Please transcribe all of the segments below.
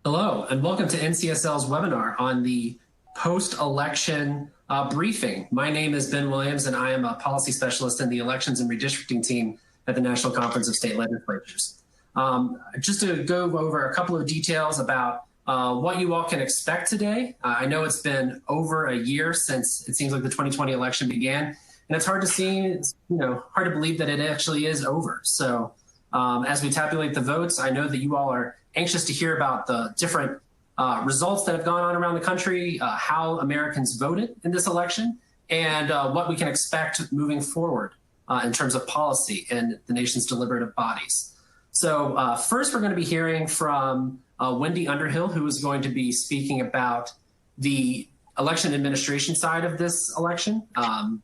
Hello, and welcome to NCSL's webinar on the post-election briefing. My name is Ben Williams, and I am a policy specialist in the elections and redistricting team at the National Conference of State Legislatures. Just to go over a couple of details about what you all can expect today. I know it's been over a year since it seems like the 2020 election began, and it's hard to see, hard to believe that it actually is over. So as we tabulate the votes, I know that you all are anxious to hear about the different results that have gone on around the country, how Americans voted in this election, and what we can expect moving forward in terms of policy and the nation's deliberative bodies. So first, we're going to be hearing from Wendy Underhill, who is going to be speaking about the election administration side of this election,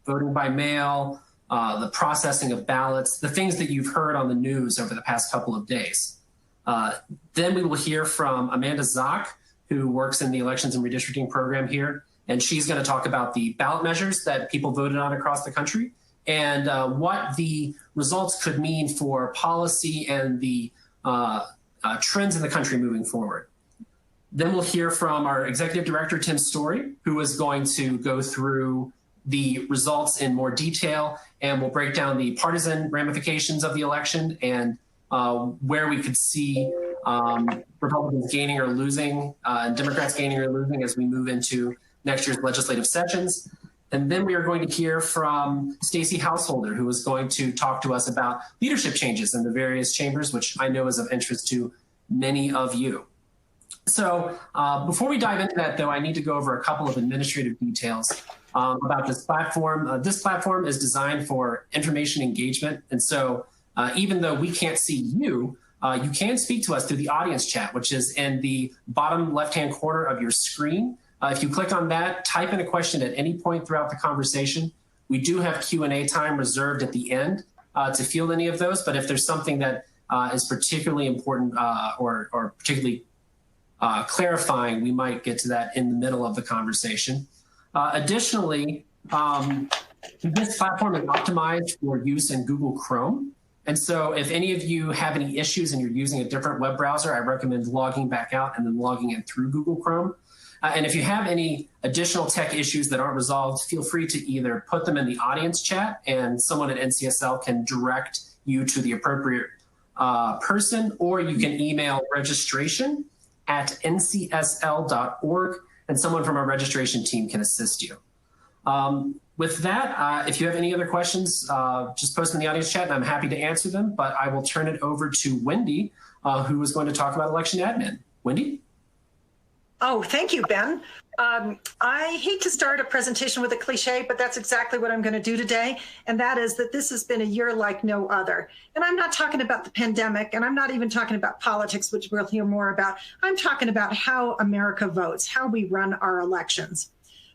voting by mail, the processing of ballots, the things that you've heard on the news over the past couple of days. Then we will hear from Amanda Zock, who works in the elections and redistricting program here, and she's going to talk about the ballot measures that people voted on across the country and what the results could mean for policy and the trends in the country moving forward. Then we'll hear from our executive director, Tim Story, who is going to go through the results in more detail, and we'll break down the partisan ramifications of the election and where we could see Republicans gaining or losing and Democrats gaining or losing as we move into next year's legislative sessions. And then we are going to hear from Stacey Householder, who is going to talk to us about leadership changes in the various chambers, which I know is of interest to many of you. So before we dive into that, though, I need to go over a couple of administrative details about this platform. This platform is designed for information engagement. And so even though we can't see you, you can speak to us through the audience chat, which is in the bottom left-hand corner of your screen. If you click on that, type in a question at any point throughout the conversation. We do have Q&A time reserved at the end to field any of those, but if there's something that is particularly important or particularly clarifying, we might get to that in the middle of the conversation. Additionally, this platform is optimized for use in Google Chrome. And so if any of you have any issues and you're using a different web browser, I recommend logging back out and then logging in through Google Chrome. And if you have any additional tech issues that aren't resolved, feel free to either put them in the audience chat and someone at NCSL can direct you to the appropriate person, or you can email registration@ncsl.org and someone from our registration team can assist you. With that, if you have any other questions, just post them in the audience chat and I'm happy to answer them, but I will turn it over to Wendy, who is going to talk about election admin. Wendy? Oh, thank you, Ben. I hate to start a presentation with a cliche, but that's exactly what I'm going to do today. And that is that this has been a year like no other. And I'm not talking about the pandemic, and I'm not even talking about politics, which we'll hear more about. I'm talking about how America votes, how we run our elections.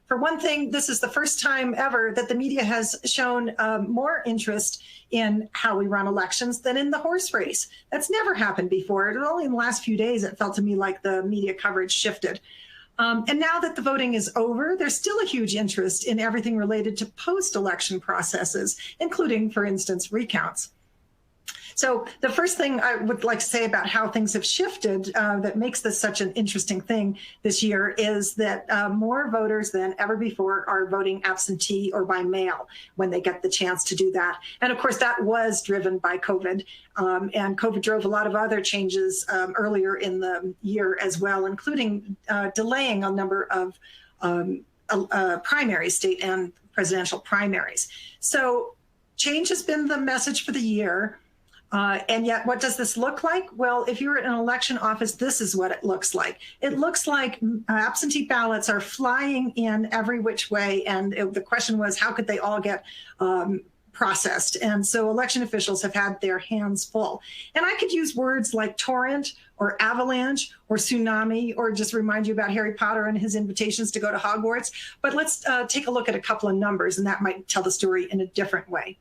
For one thing, this is the first time ever that the media has shown more interest in how we run elections than in the horse race. That's never happened before. Only in the last few days, it felt to me like the media coverage shifted. And now that the voting is over, there's still a huge interest in everything related to post-election processes, including, for instance, recounts. So the first thing I would like to say about how things have shifted that makes this such an interesting thing this year is that more voters than ever before are voting absentee or by mail when they get the chance to do that. And of course, that was driven by COVID. And COVID drove a lot of other changes earlier in the year as well, including delaying a number of primaries, state and presidential primaries. So change has been the message for the year. And yet, what does this look like? Well, if you're in an election office, this is what it looks like. It looks like absentee ballots are flying in every which way. And the question was, how could they all get processed? And so election officials have had their hands full. And I could use words like torrent or avalanche or tsunami, or just remind you about Harry Potter and his invitations to go to Hogwarts. But let's take a look at a couple of numbers, and that might tell the story in a different way.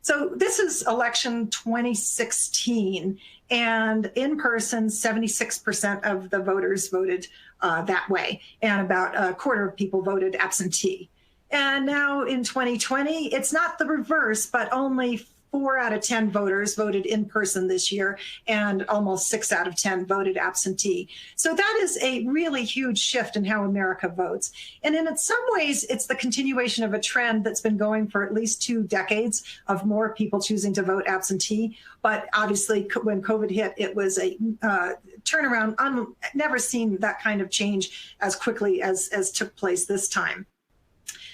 So this is election 2016, and in person, 76% of the voters voted that way, and about a quarter of people voted absentee. And now in 2020, it's not the reverse, but only 4 out of 10 voters voted in person this year, and almost 6 out of 10 voted absentee. So that is a really huge shift in how America votes. And in some ways, it's the continuation of a trend that's been going for at least 2 decades of more people choosing to vote absentee. But obviously, when COVID hit, it was a turnaround. I've never seen that kind of change as quickly as took place this time.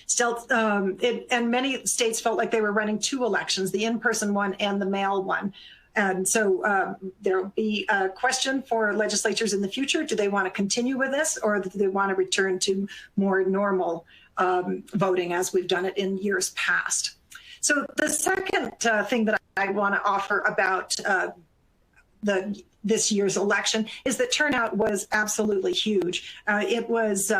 Still, and many states felt like they were running 2 elections, the in-person one and the mail one. And so there will be a question for legislatures in the future. Do they want to continue with this, or do they want to return to more normal voting as we've done it in years past? So the second thing that I want to offer about this year's election is that turnout was absolutely huge. It was,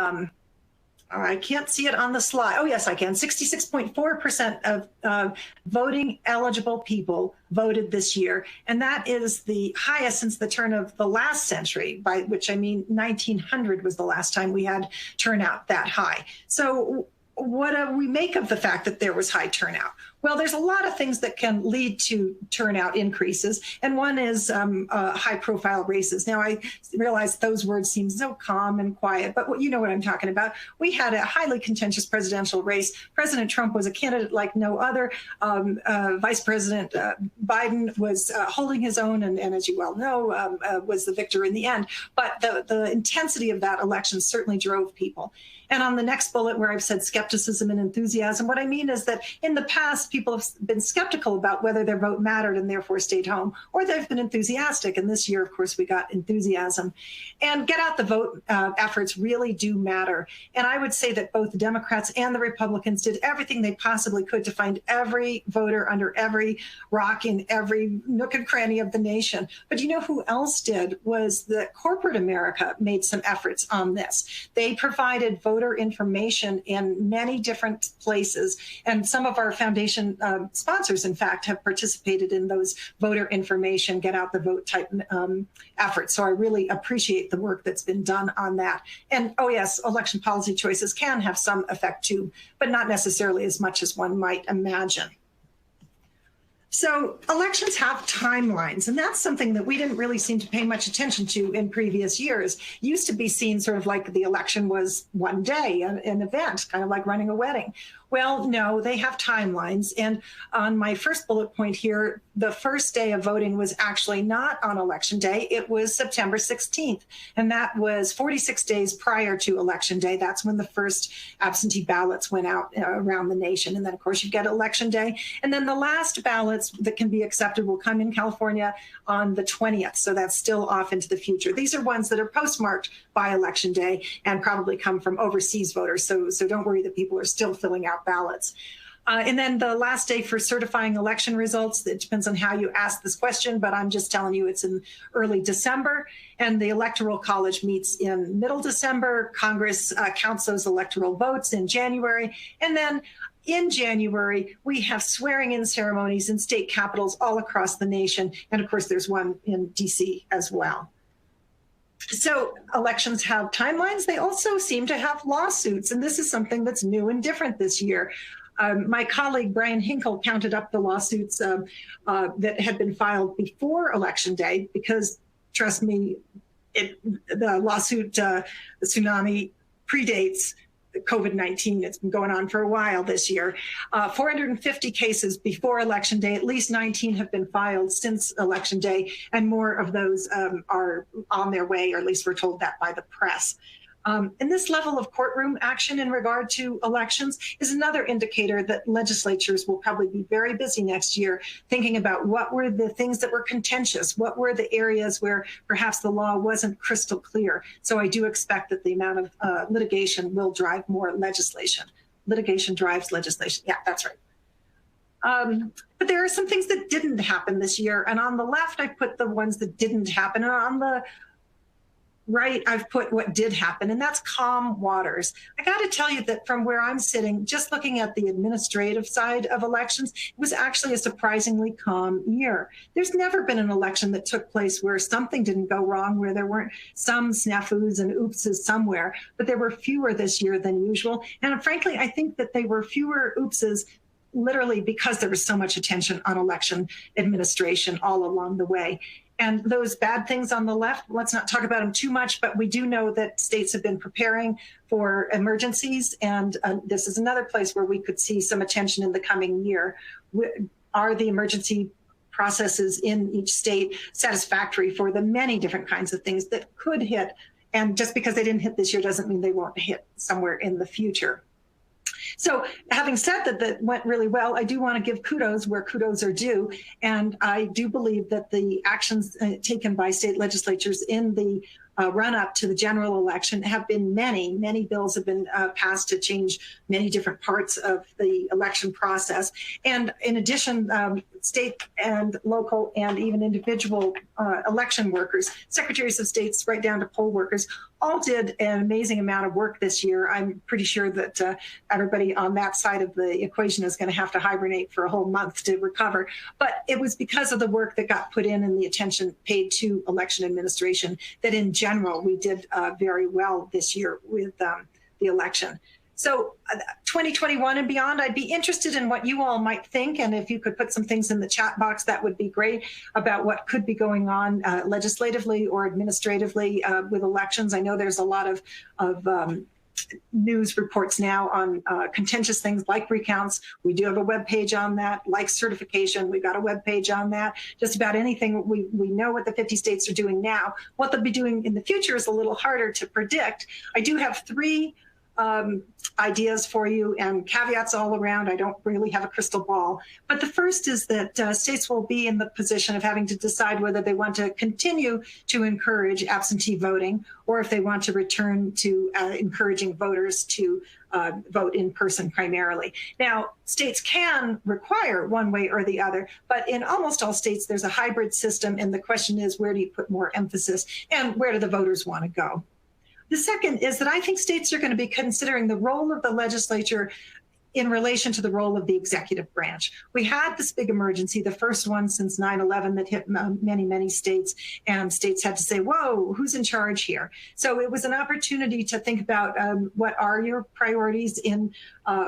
I can't see it on the slide. Oh, yes, I can. 66.4% of voting eligible people voted this year. And that is the highest since the turn of the last century, by which I mean 1900 was the last time we had turnout that high. So what do we make of the fact that there was high turnout? Well, there's a lot of things that can lead to turnout increases, and one is high-profile races. Now, I realize those words seem so calm and quiet, but you know what I'm talking about. We had a highly contentious presidential race. President Trump was a candidate like no other. Vice President Biden was holding his own, and as you well know, was the victor in the end. But the intensity of that election certainly drove people. And on the next bullet where I've said skepticism and enthusiasm, what I mean is that in the past, people have been skeptical about whether their vote mattered and therefore stayed home, or they've been enthusiastic. And this year, of course, we got enthusiasm. And get out the vote efforts really do matter. And I would say that both the Democrats and the Republicans did everything they possibly could to find every voter under every rock in every nook and cranny of the nation. But you know who else did was that corporate America made some efforts on this. They provided voter information in many different places. And some of our foundation sponsors, in fact, have participated in those voter information, get out the vote type efforts. So I really appreciate the work that's been done on that. And oh yes, election policy choices can have some effect too, but not necessarily as much as one might imagine. So elections have timelines, and that's something that we didn't really seem to pay much attention to in previous years. It used to be seen sort of like the election was one day, an event, kind of like running a wedding. Well, no, they have timelines. And on my first bullet point here, the first day of voting was actually not on Election Day. It was September 16th. And that was 46 days prior to Election Day. That's when the first absentee ballots went out around the nation. And then, of course, you get Election Day. And then the last ballots that can be accepted will come in California on the 20th. So that's still off into the future. These are ones that are postmarked by Election Day and probably come from overseas voters. So don't worry that people are still filling out ballots. And then the last day for certifying election results, it depends on how you ask this question, but I'm just telling you it's in early December. And the Electoral College meets in middle December. Congress counts those electoral votes in January. And then in January, we have swearing-in ceremonies in state capitals all across the nation. And of course, there's one in DC as well. So elections have timelines. They also seem to have lawsuits. And this is something that's new and different this year. My colleague, Brian Hinkle, counted up the lawsuits that had been filed before Election Day, because, trust me, the lawsuit, the tsunami, predates COVID-19. It's been going on for a while this year. 450 cases before Election Day. At least 19 have been filed since Election Day, and more of those are on their way, or at least we're told that by the press. And this level of courtroom action in regard to elections is another indicator that legislatures will probably be very busy next year thinking about what were the things that were contentious, what were the areas where perhaps the law wasn't crystal clear. So I do expect that the amount of litigation will drive more legislation. Litigation drives legislation. Yeah, that's right. But there are some things that didn't happen this year. And on the left, I put the ones that didn't happen. And on the right, I've put what did happen, and that's calm waters. I got to tell you that from where I'm sitting, just looking at the administrative side of elections, it was actually a surprisingly calm year. There's never been an election that took place where something didn't go wrong, where there weren't some snafus and oopses somewhere, but there were fewer this year than usual. And frankly, I think that they were fewer oopses literally because there was so much attention on election administration all along the way. And those bad things on the left, let's not talk about them too much, but we do know that states have been preparing for emergencies. And this is another place where we could see some attention in the coming year. Are the emergency processes in each state satisfactory for the many different kinds of things that could hit? And just because they didn't hit this year doesn't mean they won't hit somewhere in the future. So having said that, that went really well, I do want to give kudos where kudos are due. And I do believe that the actions taken by state legislatures in the run up to the general election have been many bills have been passed to change many different parts of the election process. And in addition, state and local and even individual election workers, secretaries of states right down to poll workers, all did an amazing amount of work this year. I'm pretty sure that everybody on that side of the equation is going to have to hibernate for a whole month to recover. But it was because of the work that got put in and the attention paid to election administration that in general we did very well this year with the election. So 2021 and beyond, I'd be interested in what you all might think. And if you could put some things in the chat box, that would be great, about what could be going on legislatively or administratively with elections. I know there's a lot of news reports now on contentious things like recounts. We do have a web page on that, like certification. We've got a web page on that. Just about anything. We know what the 50 states are doing now. What they'll be doing in the future is a little harder to predict. I do have three ideas for you and caveats all around. I don't really have a crystal ball. But the first is that states will be in the position of having to decide whether they want to continue to encourage absentee voting or if they want to return to encouraging voters to vote in person primarily. Now, states can require one way or the other, but in almost all states, there's a hybrid system. And the question is, where do you put more emphasis and where do the voters want to go? The second is that I think states are going to be considering the role of the legislature in relation to the role of the executive branch. We had this big emergency, the first one since 9/11 that hit many states, and states had to say, whoa, who's in charge here? So it was an opportunity to think about what are your priorities in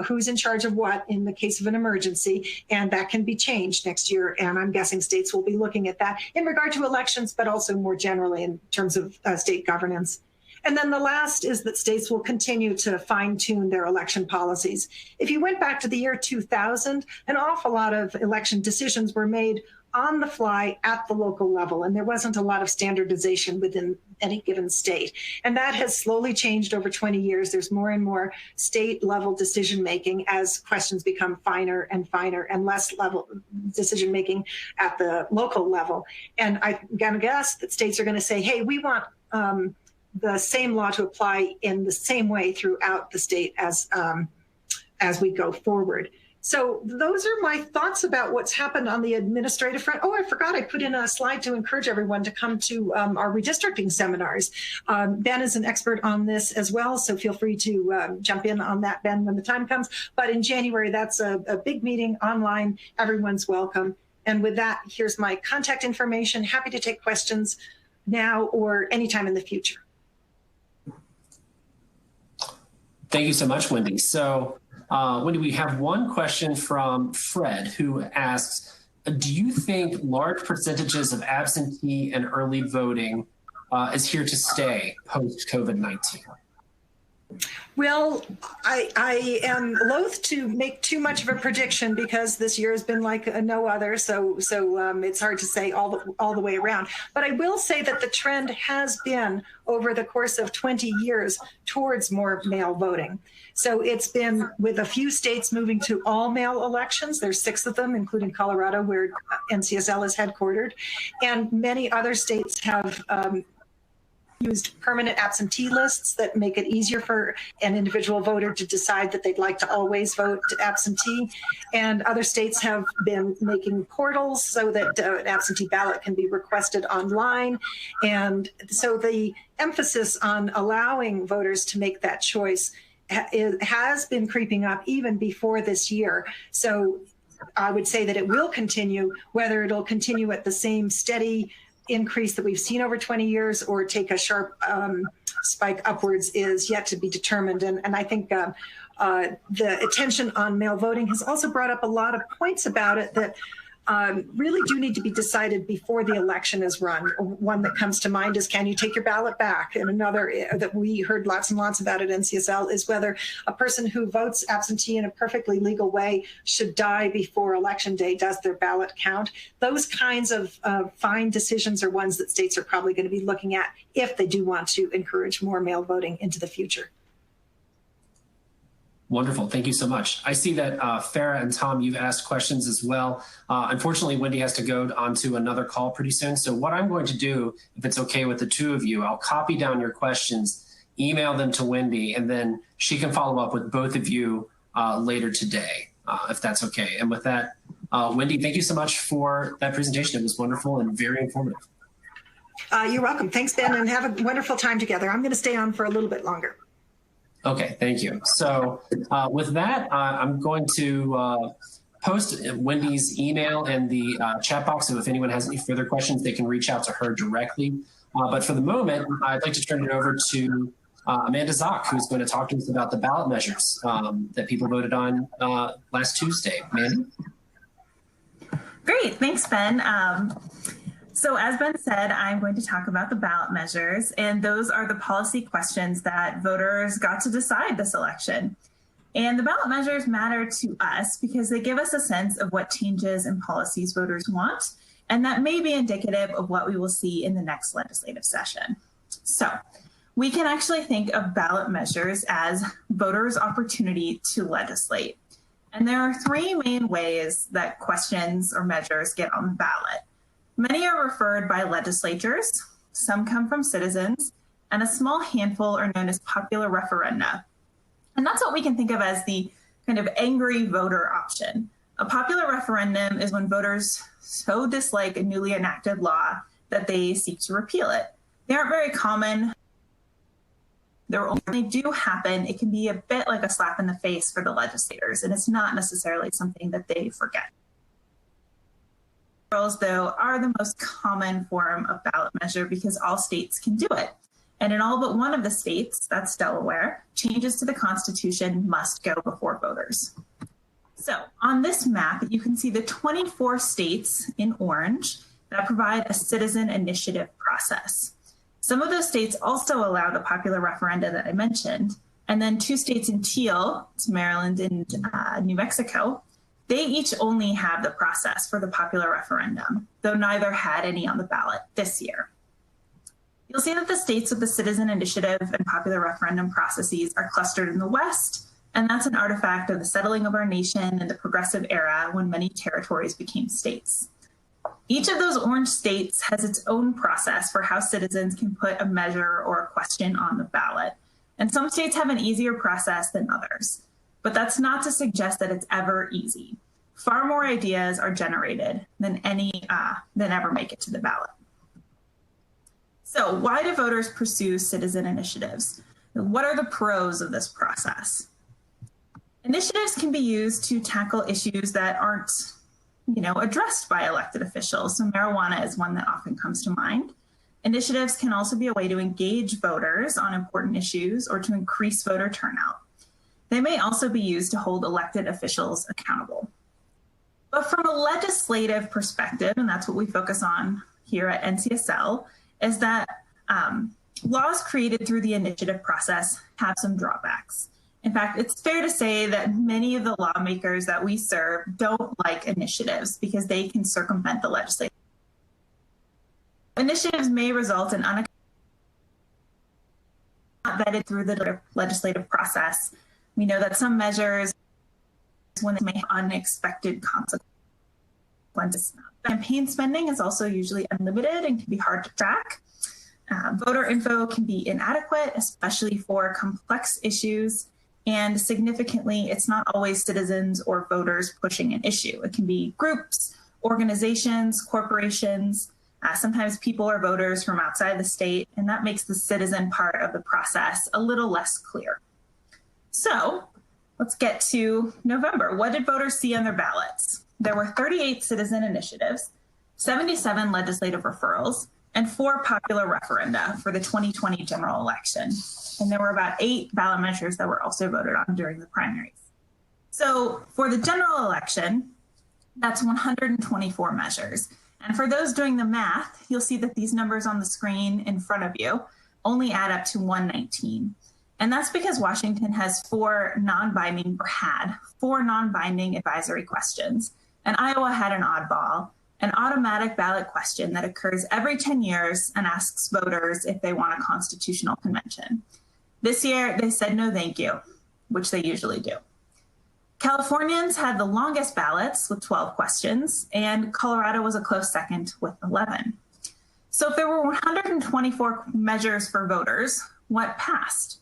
who's in charge of what in the case of an emergency, and that can be changed next year. And I'm guessing states will be looking at that in regard to elections, but also more generally in terms of state governance. And then the last is that states will continue to fine-tune their election policies. If you went back to the year 2000, an awful lot of election decisions were made on the fly at the local level, and there wasn't a lot of standardization within any given state. And that has slowly changed over 20 years. There's more and more state-level decision-making as questions become finer and less level decision-making at the local level. And I'm going to guess that states are going to say, hey, we want the same law to apply in the same way throughout the state as we go forward. So those are my thoughts about what's happened on the administrative front. Oh, I forgot I put in a slide to encourage everyone to come to our redistricting seminars. Ben is an expert on this as well, so feel free to jump in on that, Ben, when the time comes. But in January, that's a big meeting online. Everyone's welcome. And with that, here's my contact information. Happy to take questions now or anytime in the future. Thank you so much, Wendy. So, Wendy, we have one question from Fred, who asks, do you think large percentages of absentee and early voting is here to stay post-COVID-19? Well, I am loath to make too much of a prediction because this year has been like no other. So it's hard to say all the way around. But I will say that the trend has been over the course of 20 years towards more mail voting. So it's been with a few states moving to all mail elections. There's 6 of them, including Colorado, where NCSL is headquartered. And many other states have used permanent absentee lists that make it easier for an individual voter to decide that they'd like to always vote absentee. And other states have been making portals so that an absentee ballot can be requested online. And so the emphasis on allowing voters to make that choice has been creeping up even before this year. So I would say that it will continue. Whether it'll continue at the same steady increase that we've seen over 20 years or take a sharp spike upwards is yet to be determined. And I think the attention on mail voting has also brought up a lot of points about it that really do need to be decided before the election is run. One that comes to mind is, can you take your ballot back? And another that we heard lots and lots about at NCSL is whether a person who votes absentee in a perfectly legal way should die before election day. Does their ballot count? Those kinds of fine decisions are ones that states are probably going to be looking at if they do want to encourage more mail voting into the future. Wonderful. Thank you so much. I see that Farah and Tom, you've asked questions as well. Unfortunately, Wendy has to go on to another call pretty soon. So what I'm going to do, if it's okay with the two of you, I'll copy down your questions, email them to Wendy, and then she can follow up with both of you later today, if that's okay. And with that, Wendy, thank you so much for that presentation. It was wonderful and very informative. You're welcome. Thanks, Ben, and have a wonderful time together. I'm going to stay on for a little bit longer. Okay, thank you. So with that, I'm going to post Wendy's email in the chat box. So if anyone has any further questions, they can reach out to her directly. But for the moment, I'd like to turn it over to Amanda Zock, who's going to talk to us about the ballot measures that people voted on last Tuesday. Amanda? Great, thanks, Ben. So as Ben said, I'm going to talk about the ballot measures, and those are the policy questions that voters got to decide this election. And the ballot measures matter to us because they give us a sense of what changes and policies voters want, and that may be indicative of what we will see in the next legislative session. So we can actually think of ballot measures as voters' opportunity to legislate. And there are three main ways that questions or measures get on the ballot. Many are referred by legislatures, some come from citizens, and a small handful are known as popular referenda. And that's what we can think of as the kind of angry voter option. A popular referendum is when voters so dislike a newly enacted law that they seek to repeal it. They aren't very common. When they do happen, it can be a bit like a slap in the face for the legislators, and it's not necessarily something that they forget. Though, are the most common form of ballot measure because all states can do it. And in all but one of the states, that's Delaware, changes to the Constitution must go before voters. So on this map, you can see the 24 states in orange that provide a citizen initiative process. Some of those states also allow the popular referenda that I mentioned. And then 2 states in teal, it's Maryland and New Mexico, they each only have the process for the popular referendum, though neither had any on the ballot this year. You'll see that the states with the citizen initiative and popular referendum processes are clustered in the West, and that's an artifact of the settling of our nation in the progressive era when many territories became states. Each of those orange states has its own process for how citizens can put a measure or a question on the ballot, and some states have an easier process than others. But that's not to suggest that it's ever easy. Far more ideas are generated than ever make it to the ballot. So why do voters pursue citizen initiatives? What are the pros of this process? Initiatives can be used to tackle issues that aren't, addressed by elected officials. So marijuana is one that often comes to mind. Initiatives can also be a way to engage voters on important issues or to increase voter turnout. They may also be used to hold elected officials accountable. But from a legislative perspective, and that's what we focus on here at NCSL, is that laws created through the initiative process have some drawbacks. In fact, it's fair to say that many of the lawmakers that we serve don't like initiatives because they can circumvent the legislature. Initiatives may result in not vetted through the legislative process. We know that some measures, when they may have unexpected consequences. Campaign spending is also usually unlimited and can be hard to track. Voter info can be inadequate, especially for complex issues. And significantly, it's not always citizens or voters pushing an issue. It can be groups, organizations, corporations, sometimes people or voters from outside the state, and that makes the citizen part of the process a little less clear. So let's get to November. What did voters see on their ballots? There were 38 citizen initiatives, 77 legislative referrals, and 4 popular referenda for the 2020 general election. And there were about 8 ballot measures that were also voted on during the primaries. So for the general election, that's 124 measures. And for those doing the math, you'll see that these numbers on the screen in front of you only add up to 119. And that's because Washington has 4 non-binding advisory questions. And Iowa had an oddball, an automatic ballot question that occurs every 10 years and asks voters if they want a constitutional convention. This year, they said no thank you, which they usually do. Californians had the longest ballots with 12 questions, and Colorado was a close second with 11. So if there were 124 measures for voters, what passed?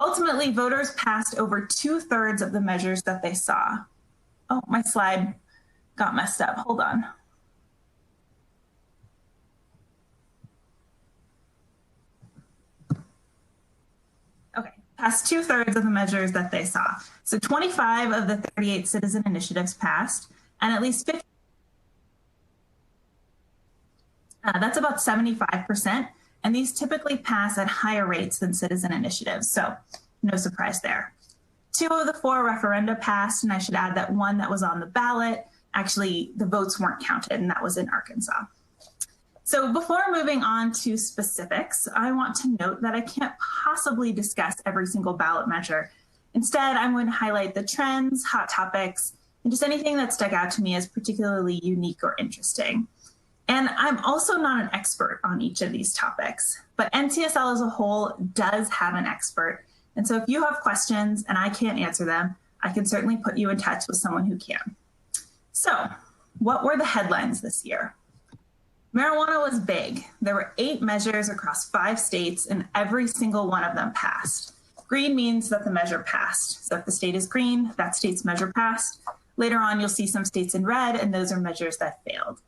Ultimately, voters passed over 2/3 of the measures that they saw. Oh, my slide got messed up. Hold on. Okay, passed 2/3 of the measures that they saw. So 25 of the 38 citizen initiatives passed, and at least 50. That's about 75%, and these typically pass at higher rates than citizen initiatives, so no surprise there. 2 of the 4 referenda passed, and I should add that 1 that was on the ballot, actually the votes weren't counted, and that was in Arkansas. So before moving on to specifics, I want to note that I can't possibly discuss every single ballot measure. Instead, I'm going to highlight the trends, hot topics, and just anything that stuck out to me as particularly unique or interesting. And I'm also not an expert on each of these topics, but NCSL as a whole does have an expert. And so if you have questions and I can't answer them, I can certainly put you in touch with someone who can. So what were the headlines this year? Marijuana was big. There were 8 measures across 5 states, and every single one of them passed. Green means that the measure passed. So if the state is green, that state's measure passed. Later on, you'll see some states in red, and those are measures that failed.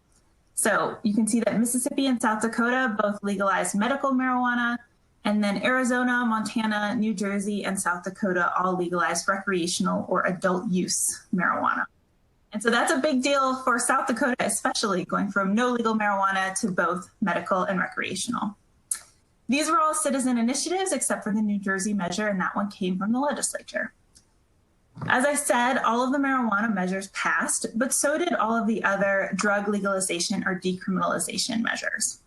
So you can see that Mississippi and South Dakota both legalized medical marijuana, and then Arizona, Montana, New Jersey, and South Dakota all legalized recreational or adult use marijuana. And so that's a big deal for South Dakota, especially going from no legal marijuana to both medical and recreational. These were all citizen initiatives except for the New Jersey measure, and that one came from the legislature. As I said, all of the marijuana measures passed, but so did all of the other drug legalization or decriminalization measures.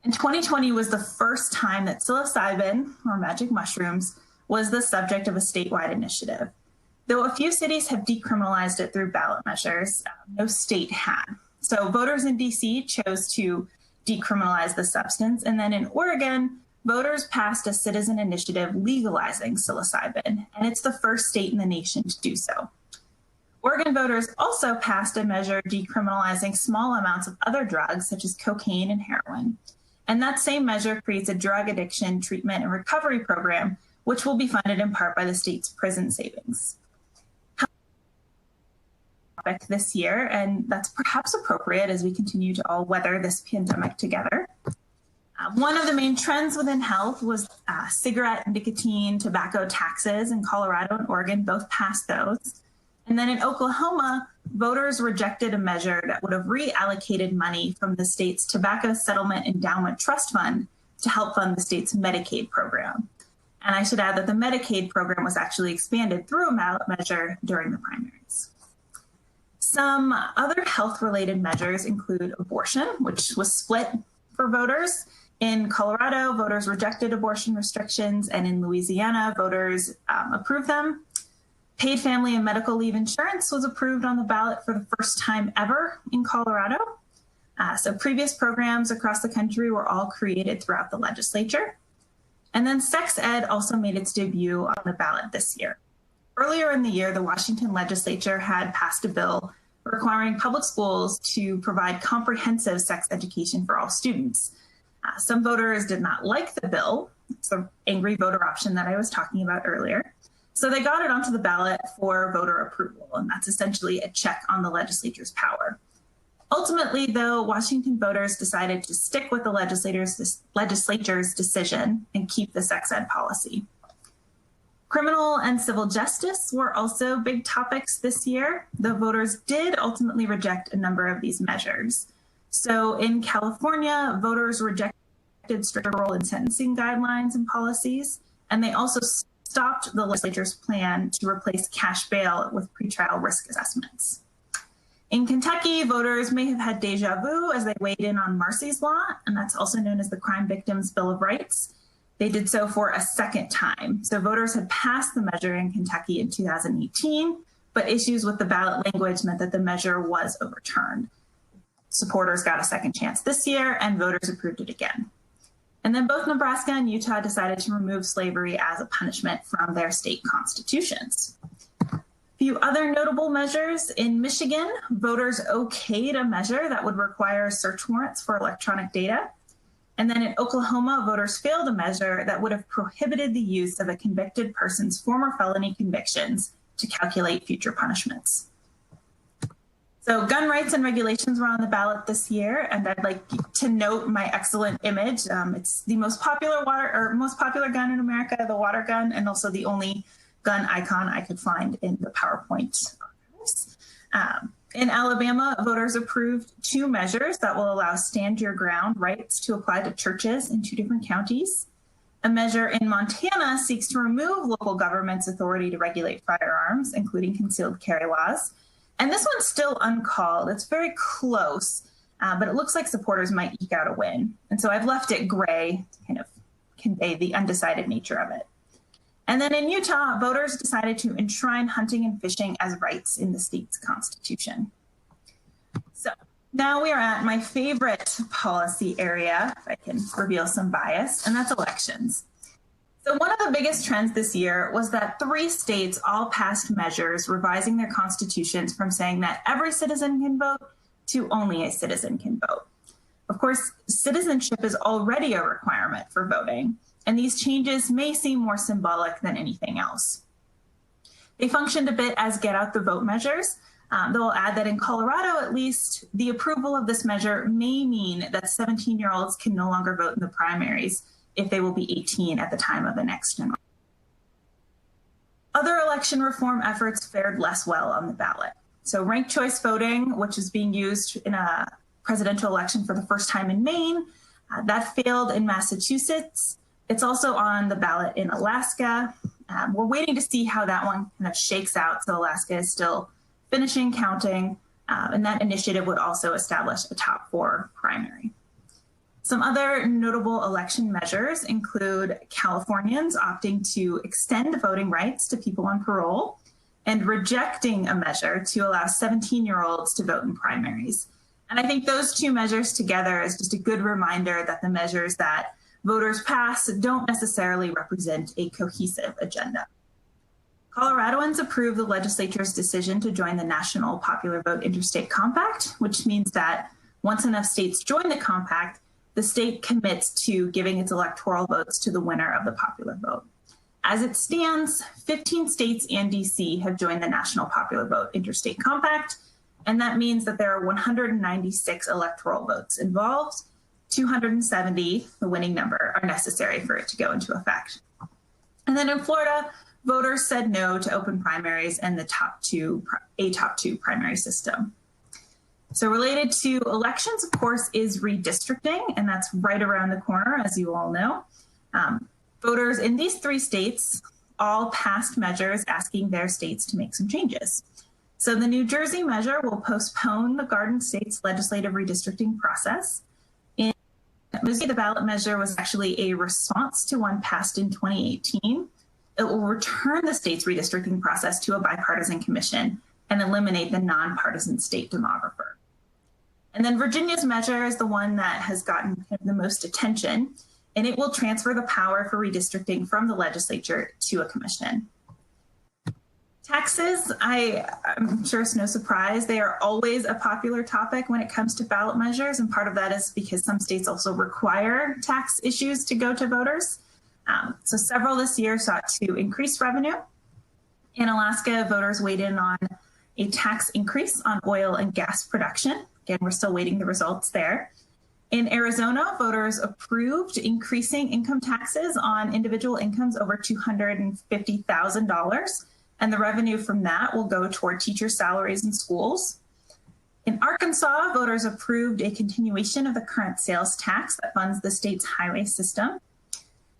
And 2020 was the first time that psilocybin, or magic mushrooms, was the subject of a statewide initiative. Though a few cities have decriminalized it through ballot measures, no state had. So voters in DC chose to decriminalize the substance, and then in Oregon, voters passed a citizen initiative legalizing psilocybin, and it's the first state in the nation to do so. Oregon voters also passed a measure decriminalizing small amounts of other drugs, such as cocaine and heroin. And that same measure creates a drug addiction treatment and recovery program, which will be funded in part by the state's prison savings. This year, and that's perhaps appropriate as we continue to all weather this pandemic together. One of the main trends within health was cigarette, nicotine, tobacco taxes, and Colorado and Oregon both passed those. And then in Oklahoma, voters rejected a measure that would have reallocated money from the state's Tobacco Settlement Endowment Trust Fund to help fund the state's Medicaid program. And I should add that the Medicaid program was actually expanded through a ballot measure during the primaries. Some other health-related measures include abortion, which was split for voters. In Colorado, voters rejected abortion restrictions, and in Louisiana, voters approved them. Paid family and medical leave insurance was approved on the ballot for the first time ever in Colorado. So previous programs across the country were all created throughout the legislature. And then sex ed also made its debut on the ballot this year. Earlier in the year, the Washington legislature had passed a bill requiring public schools to provide comprehensive sex education for all students. Some voters did not like the bill. It's the angry voter option that I was talking about earlier. So they got it onto the ballot for voter approval, and that's essentially a check on the legislature's power. Ultimately, though, Washington voters decided to stick with the legislature's decision and keep the sex ed policy. Criminal and civil justice were also big topics this year. The voters did ultimately reject a number of these measures. So in California, voters rejected stricter role in sentencing guidelines and policies, and they also stopped the legislature's plan to replace cash bail with pretrial risk assessments. In Kentucky, voters may have had deja vu as they weighed in on Marsy's Law, and that's also known as the Crime Victims' Bill of Rights. They did so for a second time. So voters had passed the measure in Kentucky in 2018, but issues with the ballot language meant that the measure was overturned. Supporters got a second chance this year, and voters approved it again. And then both Nebraska and Utah decided to remove slavery as a punishment from their state constitutions. A few other notable measures. In Michigan, voters okayed a measure that would require search warrants for electronic data. And then in Oklahoma, voters failed a measure that would have prohibited the use of a convicted person's former felony convictions to calculate future punishments. So gun rights and regulations were on the ballot this year, and I'd like to note my excellent image. It's the most popular gun in America, the water gun, and also the only gun icon I could find in the PowerPoint archives. In Alabama, voters approved 2 measures that will allow stand your ground rights to apply to churches in 2 different counties. A measure in Montana seeks to remove local government's authority to regulate firearms, including concealed carry laws. And this one's still uncalled. It's very close, but it looks like supporters might eke out a win. And so I've left it gray to kind of convey the undecided nature of it. And then in Utah, voters decided to enshrine hunting and fishing as rights in the state's constitution. So now we are at my favorite policy area, if I can reveal some bias, and that's elections. So one of the biggest trends this year was that 3 states all passed measures revising their constitutions from saying that every citizen can vote to only a citizen can vote. Of course, citizenship is already a requirement for voting, and these changes may seem more symbolic than anything else. They functioned a bit as get out the vote measures. They'll add that in Colorado, at least, the approval of this measure may mean that 17-year-olds can no longer vote in the primaries if they will be 18 at the time of the next general. Other election reform efforts fared less well on the ballot. So ranked choice voting, which is being used in a presidential election for the first time in Maine, that failed in Massachusetts. It's also on the ballot in Alaska. We're waiting to see how that one kind of shakes out. So Alaska is still finishing counting, and that initiative would also establish a top 4 primary. Some other notable election measures include Californians opting to extend voting rights to people on parole and rejecting a measure to allow 17-year-olds to vote in primaries. And I think those 2 measures together is just a good reminder that the measures that voters pass don't necessarily represent a cohesive agenda. Coloradoans approved the legislature's decision to join the National Popular Vote Interstate Compact, which means that once enough states join the compact, the state commits to giving its electoral votes to the winner of the popular vote. As it stands, 15 states and DC have joined the National Popular Vote Interstate Compact, and that means that there are 196 electoral votes involved. 270, the winning number, are necessary for it to go into effect. And then in Florida, voters said no to open primaries and the top two primary system. So related to elections, of course, is redistricting, and that's right around the corner, as you all know. Voters in these 3 states all passed measures asking their states to make some changes. So the New Jersey measure will postpone the Garden State's legislative redistricting process. In Missouri, the ballot measure was actually a response to one passed in 2018. It will return the state's redistricting process to a bipartisan commission and eliminate the nonpartisan state demographer. And then Virginia's measure is the one that has gotten the most attention, and it will transfer the power for redistricting from the legislature to a commission. Taxes, I'm sure it's no surprise, they are always a popular topic when it comes to ballot measures, and part of that is because some states also require tax issues to go to voters. So several this year sought to increase revenue. In Alaska, voters weighed in on a tax increase on oil and gas production. Again, we're still waiting the results there. In Arizona, voters approved increasing income taxes on individual incomes over $250,000, and the revenue from that will go toward teacher salaries in schools. In Arkansas, voters approved a continuation of the current sales tax that funds the state's highway system.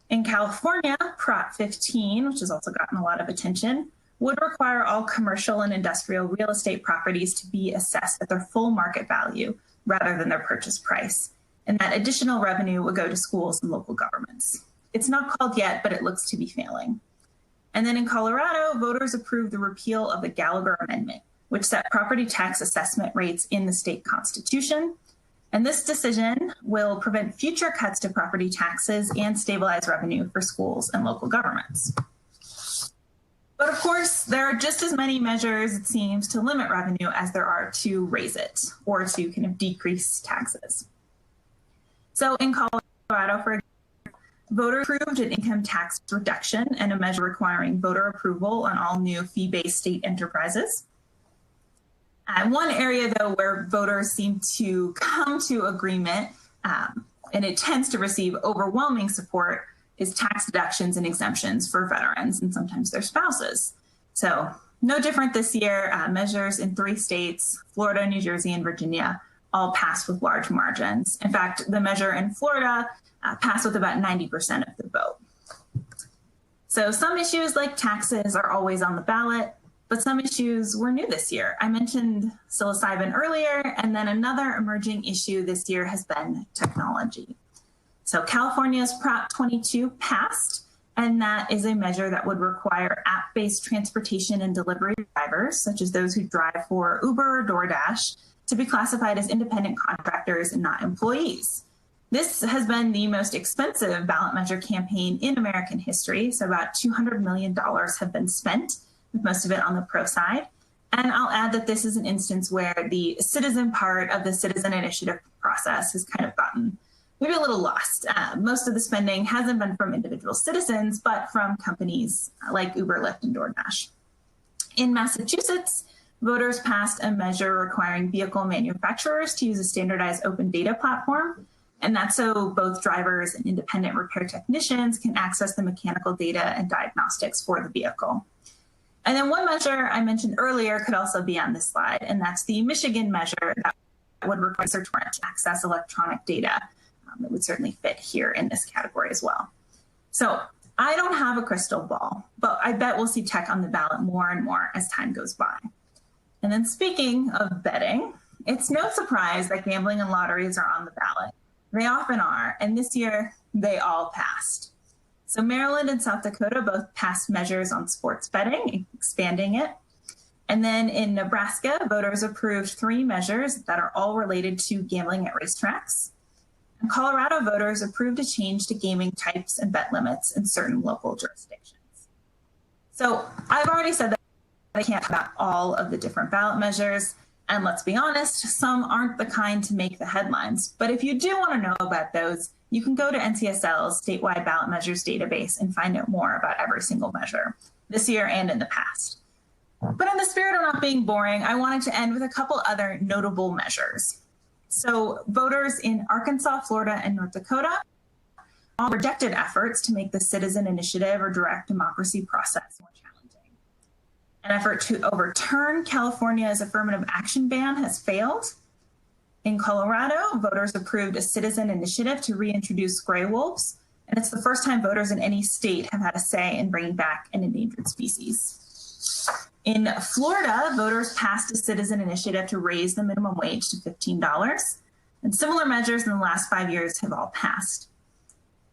In California, Prop 15, which has also gotten a lot of attention, would require all commercial and industrial real estate properties to be assessed at their full market value rather than their purchase price. And that additional revenue would go to schools and local governments. It's not called yet, but it looks to be failing. And then in Colorado, voters approved the repeal of the Gallagher Amendment, which set property tax assessment rates in the state constitution. And this decision will prevent future cuts to property taxes and stabilize revenue for schools and local governments. But of course, there are just as many measures, it seems, to limit revenue as there are to raise it or to kind of decrease taxes. So in Colorado, for example, voters approved an income tax reduction and a measure requiring voter approval on all new fee-based state enterprises. One area, though, where voters seem to come to agreement, and it tends to receive overwhelming support, is tax deductions and exemptions for veterans and sometimes their spouses. So no different this year. Measures in 3 states, Florida, New Jersey, and Virginia, all passed with large margins. In fact, the measure in Florida passed with about 90% of the vote. So some issues like taxes are always on the ballot, but some issues were new this year. I mentioned psilocybin earlier, and then another emerging issue this year has been technology. So California's Prop 22 passed, and that is a measure that would require app-based transportation and delivery drivers, such as those who drive for Uber or DoorDash, to be classified as independent contractors and not employees. This has been the most expensive ballot measure campaign in American history, so about $200 million have been spent, with most of it on the pro side. And I'll add that this is an instance where the citizen part of the citizen initiative process has kind of gotten maybe a little lost. Most of the spending hasn't been from individual citizens, but from companies like Uber, Lyft, and DoorDash. In Massachusetts, voters passed a measure requiring vehicle manufacturers to use a standardized open data platform. And that's so both drivers and independent repair technicians can access the mechanical data and diagnostics for the vehicle. And then one measure I mentioned earlier could also be on this slide, and that's the Michigan measure that would require search warrant to access electronic data. It would certainly fit here in this category as well. So I don't have a crystal ball, but I bet we'll see tech on the ballot more and more as time goes by. And then speaking of betting, it's no surprise that gambling and lotteries are on the ballot. They often are, and this year they all passed. So Maryland and South Dakota both passed measures on sports betting, expanding it. And then in Nebraska, voters approved 3 measures that are all related to gambling at racetracks. In Colorado, voters approved a change to gaming types and bet limits in certain local jurisdictions. So I've already said that I can't talk about all of the different ballot measures. And let's be honest, some aren't the kind to make the headlines. But if you do want to know about those, you can go to NCSL's statewide ballot measures database and find out more about every single measure this year and in the past. But in the spirit of not being boring, I wanted to end with a couple other notable measures. So voters in Arkansas, Florida, and North Dakota all rejected efforts to make the citizen initiative or direct democracy process more challenging. An effort to overturn California's affirmative action ban has failed. In Colorado, voters approved a citizen initiative to reintroduce gray wolves, and it's the first time voters in any state have had a say in bringing back an endangered species. In Florida, voters passed a citizen initiative to raise the minimum wage to $15, and similar measures in the last 5 years have all passed.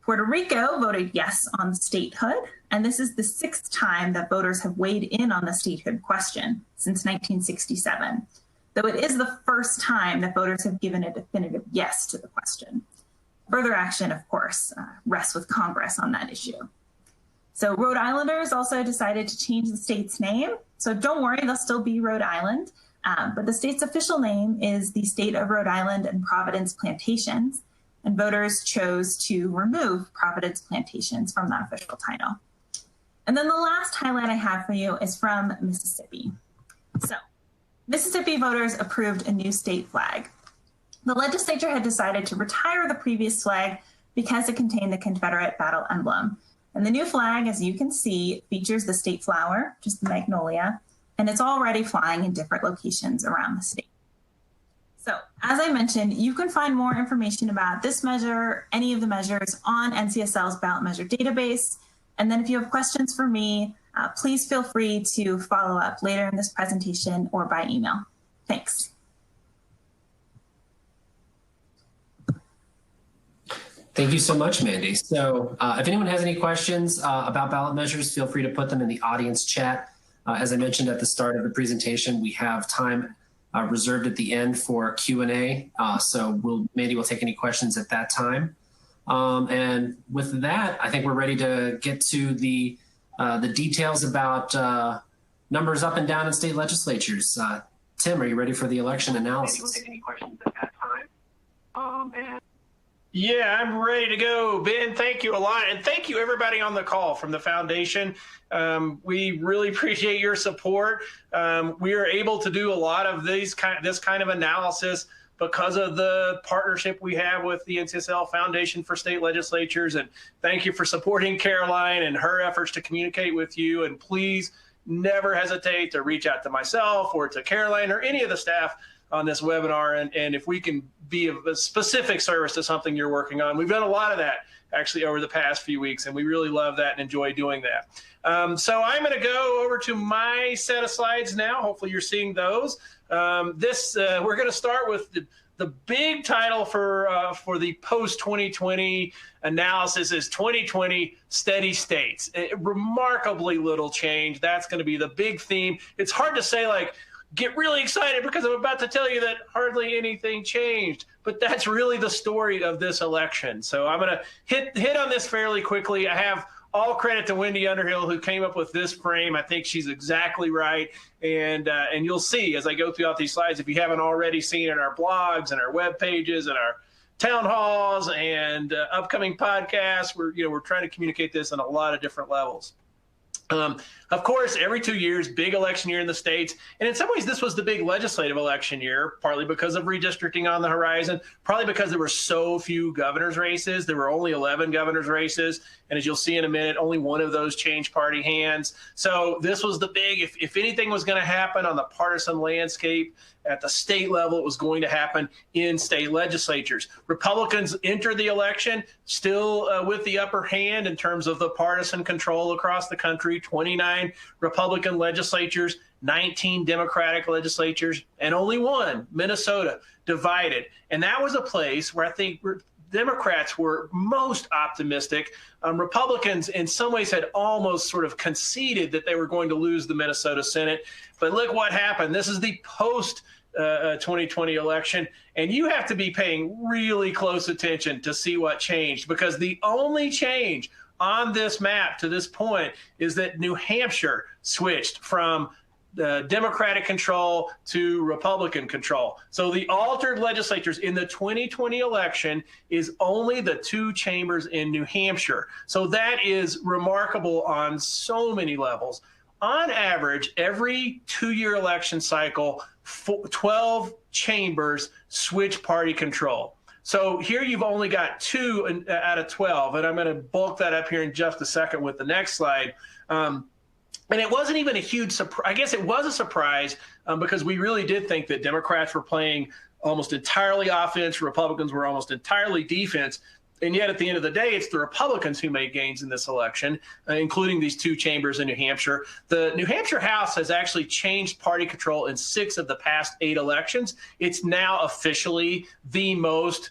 Puerto Rico voted yes on statehood, and this is the 6th time that voters have weighed in on the statehood question since 1967, though it is the first time that voters have given a definitive yes to the question. Further action, of course, rests with Congress on that issue. So Rhode Islanders also decided to change the state's name. So don't worry, they'll still be Rhode Island, but the state's official name is the State of Rhode Island and Providence Plantations, and voters chose to remove Providence Plantations from that official title. And then the last highlight I have for you is from Mississippi. So Mississippi voters approved a new state flag. The legislature had decided to retire the previous flag because it contained the Confederate battle emblem. And the new flag, as you can see, features the state flower, just the magnolia, and it's already flying in different locations around the state. So as I mentioned, you can find more information about this measure, any of the measures on NCSL's ballot measure database. And then if you have questions for me, please feel free to follow up later in this presentation or by email. Thanks. Thank you so much, Mandy. So if anyone has any questions about ballot measures, feel free to put them in the audience chat. As I mentioned at the start of the presentation, we have time reserved at the end for Q&A. So Mandy will take any questions at that time. And with that, I think we're ready to get to the details about numbers up and down in state legislatures. Tim, are you ready for the election analysis? We'll take any questions at that time. Yeah, I'm ready to go. Ben, thank you a lot. And thank you everybody on the call from the foundation. We really appreciate your support. We are able to do a lot of this kind of analysis because of the partnership we have with the NCSL Foundation for State Legislatures. And thank you for supporting Caroline and her efforts to communicate with you. And please never hesitate to reach out to myself or to Caroline or any of the staff on this webinar. And if we can be of a specific service to something you're working on, we've done a lot of that actually over the past few weeks, and we really love that and enjoy doing that. So I'm going to go over to my set of slides now. Hopefully you're seeing those. We're going to start with the big title for the post-2020 analysis is 2020 Steady States. Remarkably little change. That's going to be the big theme. It's hard to say, like, get really excited because I'm about to tell you that hardly anything changed, but that's really the story of this election. So I'm going to hit on this fairly quickly. I have all credit to Wendy Underhill, who came up with this frame. I think she's exactly right. And you'll see as I go throughout these slides, if you haven't already seen in our blogs and our web pages and our town halls and upcoming podcasts, we're trying to communicate this on a lot of different levels. Of course, every 2 years, big election year in the states. And in some ways, this was the big legislative election year, partly because of redistricting on the horizon, probably because there were so few governor's races. There were only 11 governor's races. And as you'll see in a minute, only one of those changed party hands. So this was the big, if anything was going to happen on the partisan landscape at the state level, it was going to happen in state legislatures. Republicans entered the election still with the upper hand in terms of the partisan control across the country. 29 Republican legislatures, 19 Democratic legislatures, and only one, Minnesota, divided. And that was a place where I think Democrats were most optimistic. Republicans in some ways had almost sort of conceded that they were going to lose the Minnesota Senate. But look what happened. This is the post 2020 election, and you have to be paying really close attention to see what changed, because the only change on this map to this point is that New Hampshire switched from Democratic control to Republican control. So the altered legislatures in the 2020 election is only the 2 chambers in New Hampshire. So that is remarkable on so many levels. On average, every 2-year election cycle, 12 chambers switch party control. So here you've only got 2 out of 12, and I'm going to bulk that up here in just a second with the next slide. And it wasn't even a huge surprise. I guess it was a surprise because we really did think that Democrats were playing almost entirely offense, Republicans were almost entirely defense. And yet, at the end of the day, it's the Republicans who made gains in this election, including these 2 chambers in New Hampshire. The New Hampshire House has actually changed party control in 6 of the past 8 elections. It's now officially the most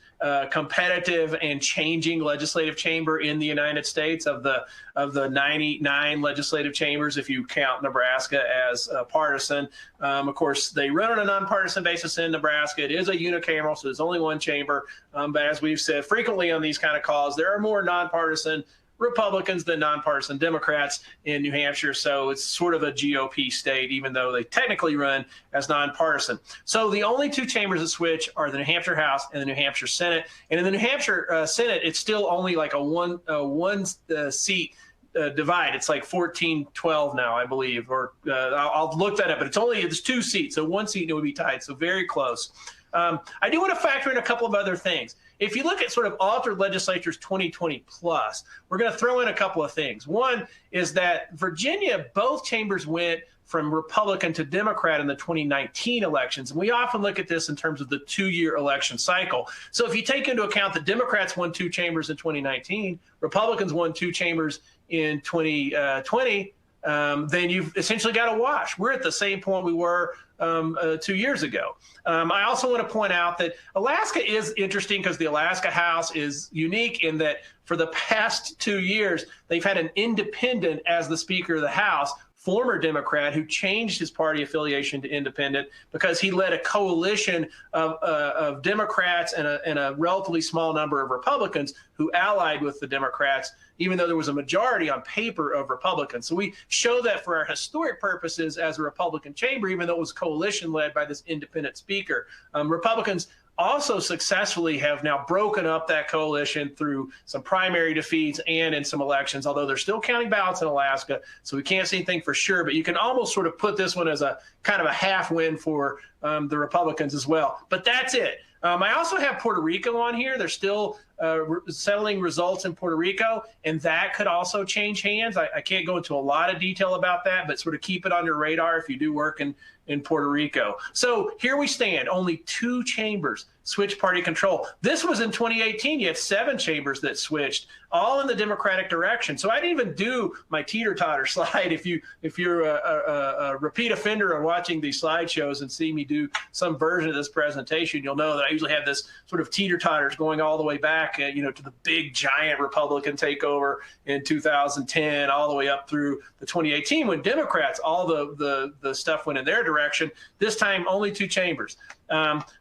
competitive and changing legislative chamber in the United States of the 99 legislative chambers, if you count Nebraska as partisan. Of course, they run on a nonpartisan basis in Nebraska. It is a unicameral, so there's only 1 chamber. But as we've said frequently on these kind of calls, there are more nonpartisan Republicans than nonpartisan Democrats in New Hampshire. So it's sort of a GOP state, even though they technically run as nonpartisan. So the only 2 chambers that switch are the New Hampshire House and the New Hampshire Senate. And in the New Hampshire Senate, it's still only like a one seat divide. It's like 14-12 now, I believe, or I'll look that up, but it's 2 seats. So 1 seat and it would be tied. So very close. I do want to factor in a couple of other things. if you look at sort of altered legislatures 2020 plus, we're going to throw in a couple of things. One is that Virginia, both chambers went from Republican to Democrat in the 2019 elections. And we often look at this in terms of the 2-year election cycle. So if you take into account that Democrats won 2 chambers in 2019, Republicans won 2 chambers in 2020, then you've essentially got a wash. We're at the same point we were 2 years ago. I also want to point out that Alaska is interesting because the Alaska House is unique in that for the past 2 years, they've had an independent as the Speaker of the House, former Democrat who changed his party affiliation to independent because he led a coalition of Democrats and a relatively small number of Republicans who allied with the Democrats, even though there was a majority on paper of Republicans. So we show that for our historic purposes as a Republican chamber, even though it was coalition led by this independent speaker. Republicans also successfully have now broken up that coalition through some primary defeats and in some elections, although they're still counting ballots in Alaska, so we can't say anything for sure, but you can almost sort of put this one as a kind of a half win for the Republicans as well. But that's it. I also have Puerto Rico on here. They're still settling results in Puerto Rico, and that could also change hands. I can't go into a lot of detail about that, but sort of keep it on your radar if you do work in Puerto Rico. So here we stand, only 2 chambers switch party control. This was in 2018. You had 7 chambers that switched, all in the Democratic direction. So I didn't even do my teeter-totter slide. If you're a repeat offender on watching these slideshows and see me do some version of this presentation, you'll know that I usually have this sort of teeter-totters going all the way back, to the big giant Republican takeover in 2010, all the way up through the 2018 when Democrats, all the stuff went in their direction. This time, only 2 chambers.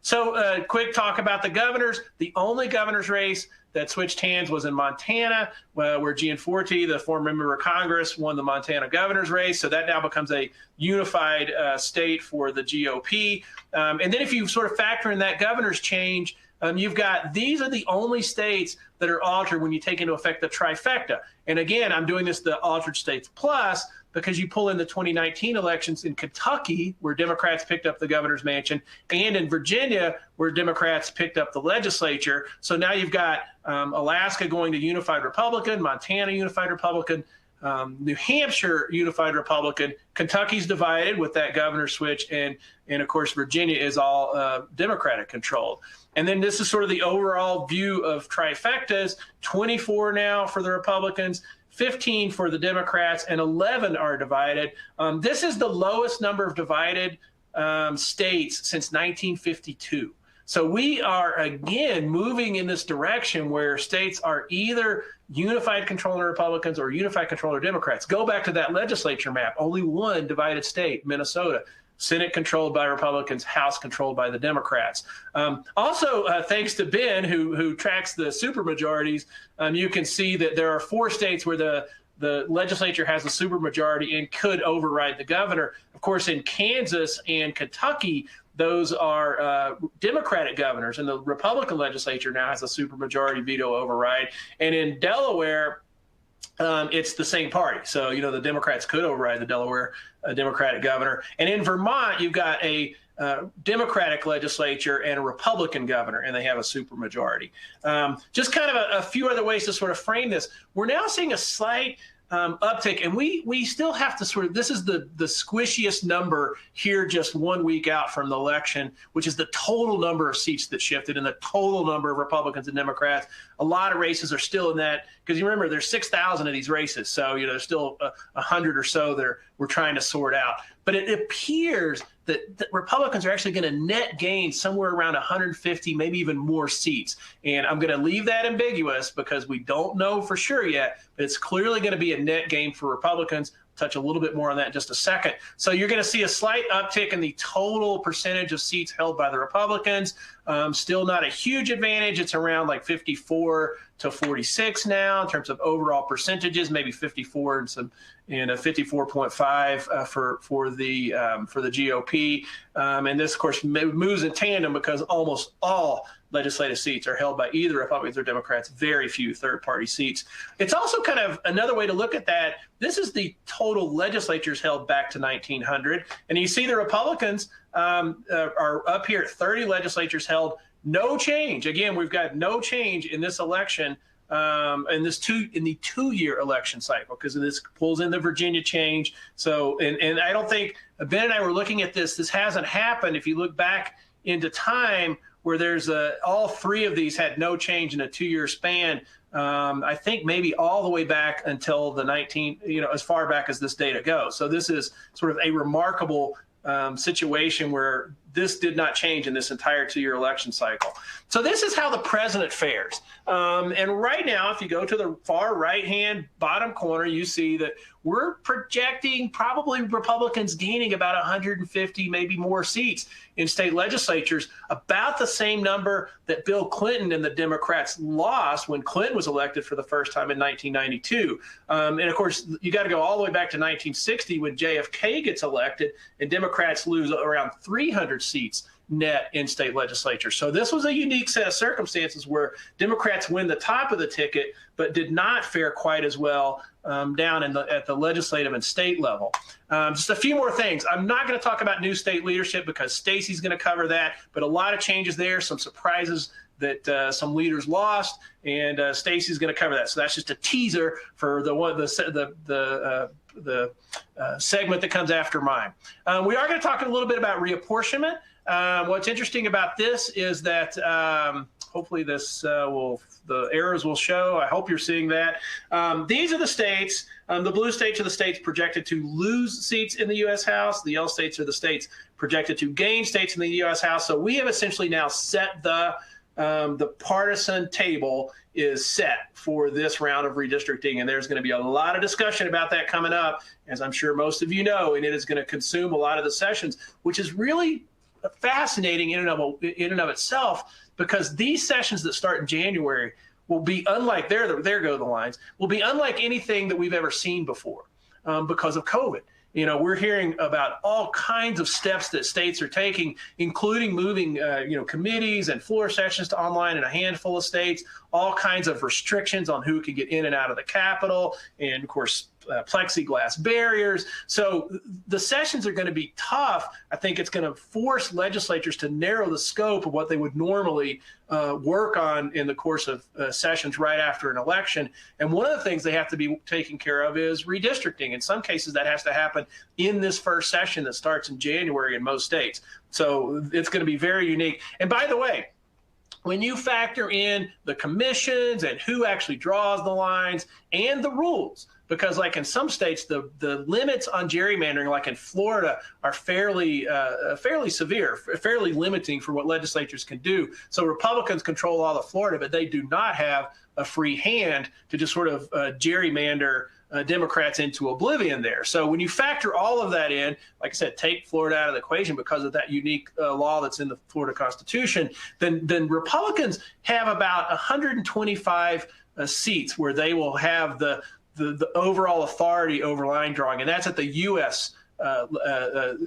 So quick talk about the governors. The only governor's race that switched hands was in Montana, where Gianforte, the former member of Congress, won the Montana governor's race. So that now becomes a unified state for the GOP. And then if you sort of factor in that governor's change, you've got, these are the only states that are altered when you take into effect the trifecta. And again, I'm doing this the altered states plus because you pull in the 2019 elections in Kentucky, where Democrats picked up the governor's mansion, and in Virginia, where Democrats picked up the legislature. So now you've got Alaska going to unified Republican, Montana unified Republican, New Hampshire unified Republican, Kentucky's divided with that governor switch, and of course Virginia is all Democratic controlled. And then this is sort of the overall view of trifectas: 24 now for the Republicans, 15 for the Democrats, and 11 are divided. This is the lowest number of divided states since 1952. So we are, again, moving in this direction where states are either unified control of Republicans or unified control of Democrats. Go back to that legislature map. Only 1 divided state, Minnesota. Senate controlled by Republicans, House controlled by the Democrats. Also, thanks to Ben, who tracks the supermajorities, you can see that there are 4 states where the legislature has a supermajority and could override the governor. Of course, in Kansas and Kentucky, those are Democratic governors, and the Republican legislature now has a supermajority veto override. And in Delaware, it's the same party. So, the Democrats could override the Delaware Democratic governor. And in Vermont, you've got a Democratic legislature and a Republican governor, and they have a supermajority. Just kind of a few other ways to sort of frame this. We're now seeing a slight uptick, and we still have to sort of, this is the squishiest number here just 1 week out from the election, which is the total number of seats that shifted and the total number of Republicans and Democrats. A lot of races are still in that, because you remember there's 6,000 of these races, so there's still 100 or so that we're trying to sort out. But it appears that Republicans are actually going to net gain somewhere around 150, maybe even more seats. And I'm going to leave that ambiguous because we don't know for sure yet, but it's clearly going to be a net gain for Republicans. Touch a little bit more on that in just a second. So you're going to see a slight uptick in the total percentage of seats held by the Republicans. Still not a huge advantage. It's around like 54 to 46 now in terms of overall percentages, maybe 54 and some, 54.5 for the GOP. And this, of course, moves in tandem because almost all legislative seats are held by either Republicans or Democrats, very few third-party seats. It's also kind of another way to look at that. This is the total legislatures held back to 1900. And you see the Republicans are up here at 30 legislatures held, no change. Again, we've got no change in this election, in the 2-year election cycle, because this pulls in the Virginia change. So, and I don't think, Ben and I were looking at this. This hasn't happened. If you look back into time, where there's all 3 of these had no change in a 2-year span. I think maybe all the way back until the as far back as this data goes. So this is sort of a remarkable situation where this did not change in this entire 2-year election cycle. So this is how the president fares. And right now, if you go to the far right-hand bottom corner, you see that we're projecting probably Republicans gaining about 150, maybe more seats in state legislatures, about the same number that Bill Clinton and the Democrats lost when Clinton was elected for the first time in 1992. And of course, you got to go all the way back to 1960 when JFK gets elected and Democrats lose around 300 seats net in state legislature. So this was a unique set of circumstances where Democrats win the top of the ticket, but did not fare quite as well down at the legislative and state level. Just a few more things. I'm not going to talk about new state leadership because Stacey's going to cover that, but a lot of changes there, some surprises that some leaders lost, and Stacey's going to cover that. So that's just a teaser for the segment that comes after mine. We are going to talk a little bit about reapportionment. What's interesting about this is that hopefully the errors will show. I hope you're seeing that. These are the states. The blue states are the states projected to lose seats in the U.S. House. The yellow states are the states projected to gain states in the U.S. House. So we have essentially now set the partisan table is set for this round of redistricting, and there's going to be a lot of discussion about that coming up, as I'm sure most of you know, and it is going to consume a lot of the sessions, which is really fascinating in and of itself, because these sessions that start in January will be unlike, there go the lines, will be unlike anything that we've ever seen before because of COVID. We're hearing about all kinds of steps that states are taking, including moving, committees and floor sessions to online in a handful of states, all kinds of restrictions on who can get in and out of the Capitol, and of course, plexiglass barriers. So the sessions are going to be tough. I think it's going to force legislatures to narrow the scope of what they would normally work on in the course of sessions right after an election. And one of the things they have to be taking care of is redistricting. In some cases, that has to happen in this first session that starts in January in most states. So it's going to be very unique. And by the way, when you factor in the commissions and who actually draws the lines and the rules, because like in some states, the limits on gerrymandering, like in Florida, are fairly severe, fairly limiting for what legislatures can do. So Republicans control all of Florida, but they do not have a free hand to just sort of gerrymander Democrats into oblivion there. So when you factor all of that in, like I said, take Florida out of the equation because of that unique law that's in the Florida Constitution, then Republicans have about 125 seats where they will have the overall authority over line drawing, and that's at the U.S.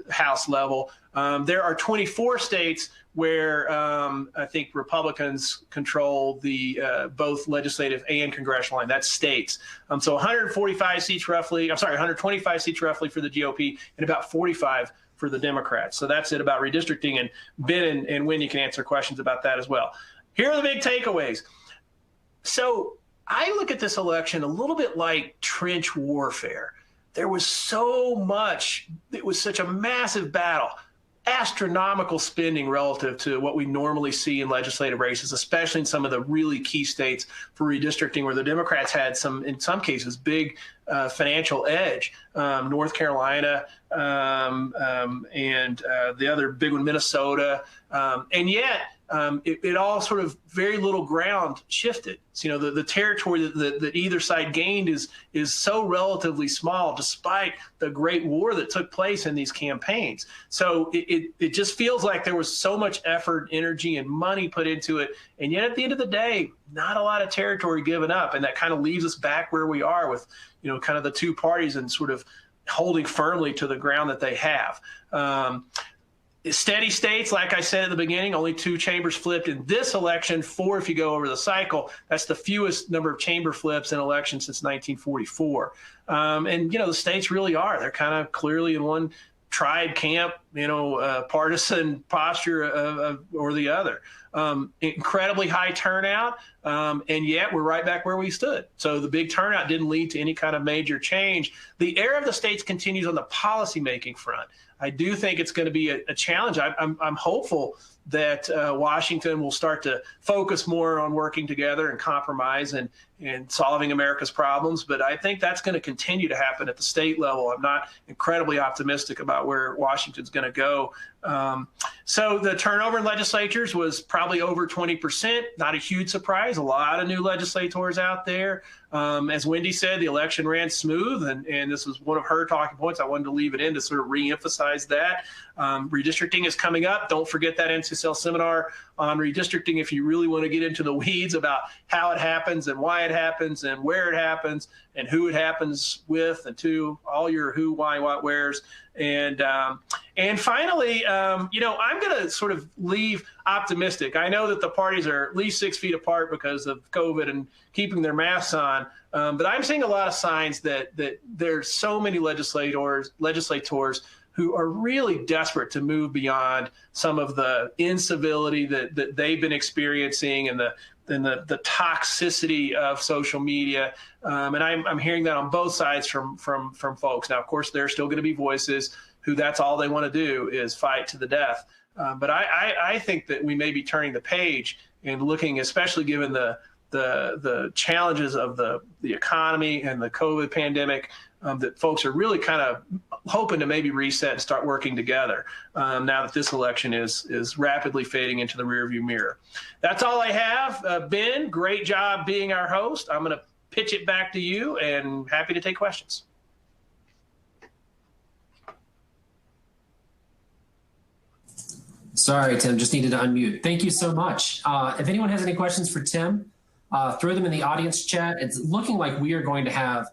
House level. There are 24 states where I think Republicans control the both legislative and congressional line. That's states. So 125 seats roughly. 125 seats roughly for the GOP and about 45 for the Democrats. So that's it about redistricting. And Ben and Wendy can answer questions about that as well. Here are the big takeaways. So I look at this election a little bit like trench warfare. There was so much, it was such a massive battle, astronomical spending relative to what we normally see in legislative races, especially in some of the really key states for redistricting where the Democrats had in some cases, big financial edge. North Carolina and the other big one, Minnesota. And yet, it all sort of very little ground shifted. So, the territory that either side gained is so relatively small, despite the great war that took place in these campaigns. So it just feels like there was so much effort, energy, and money put into it. And yet at the end of the day, not a lot of territory given up. And that kind of leaves us back where we are with, kind of the two parties and sort of holding firmly to the ground that they have. Steady states, like I said at the beginning, only 2 chambers flipped in this election, 4 if you go over the cycle. That's the fewest number of chamber flips in elections since 1944. And, the states really are. They're kind of clearly in one tribe camp, partisan posture or the other. Incredibly high turnout, and yet we're right back where we stood. So the big turnout didn't lead to any kind of major change. The era of the states continues on the policymaking front. I do think it's going to be a challenge. I'm hopeful that Washington will start to focus more on working together and compromise and solving America's problems. But I think that's going to continue to happen at the state level. I'm not incredibly optimistic about where Washington's going to go. So the turnover in legislatures was probably over 20%. Not a huge surprise. A lot of new legislators out there. As Wendy said, the election ran smooth, and this was one of her talking points. I wanted to leave it in to sort of reemphasize that. Redistricting is coming up. Don't forget that NCSL seminar on redistricting if you really want to get into the weeds about how it happens and why it happens and where it happens and who it happens with and to, all your who, why, what, wheres. And finally, I'm going to sort of leave optimistic. I know that the parties are at least 6 feet apart because of COVID and keeping their masks on. But I'm seeing a lot of signs that there's so many legislators who are really desperate to move beyond some of the incivility that they've been experiencing and the toxicity of social media. And I'm hearing that on both sides from folks. Now, of course, there are still going to be voices who that's all they want to do is fight to the death. But I think that we may be turning the page and looking, especially given the challenges of the economy and the COVID pandemic, that folks are really kind of hoping to maybe reset and start working together now that this election is rapidly fading into the rearview mirror. That's all I have. Ben, great job being our host. I'm going to pitch it back to you and happy to take questions. Sorry, Tim, just needed to unmute. Thank you so much. If anyone has any questions for Tim, throw them in the audience chat. It's looking like we are going to have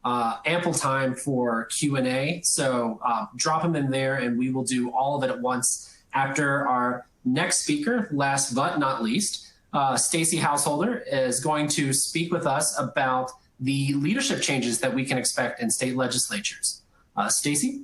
ample time for Q&A. So drop them in there and we will do all of it at once after our next speaker, last but not least. Stacey Householder is going to speak with us about the leadership changes that we can expect in state legislatures. Stacey?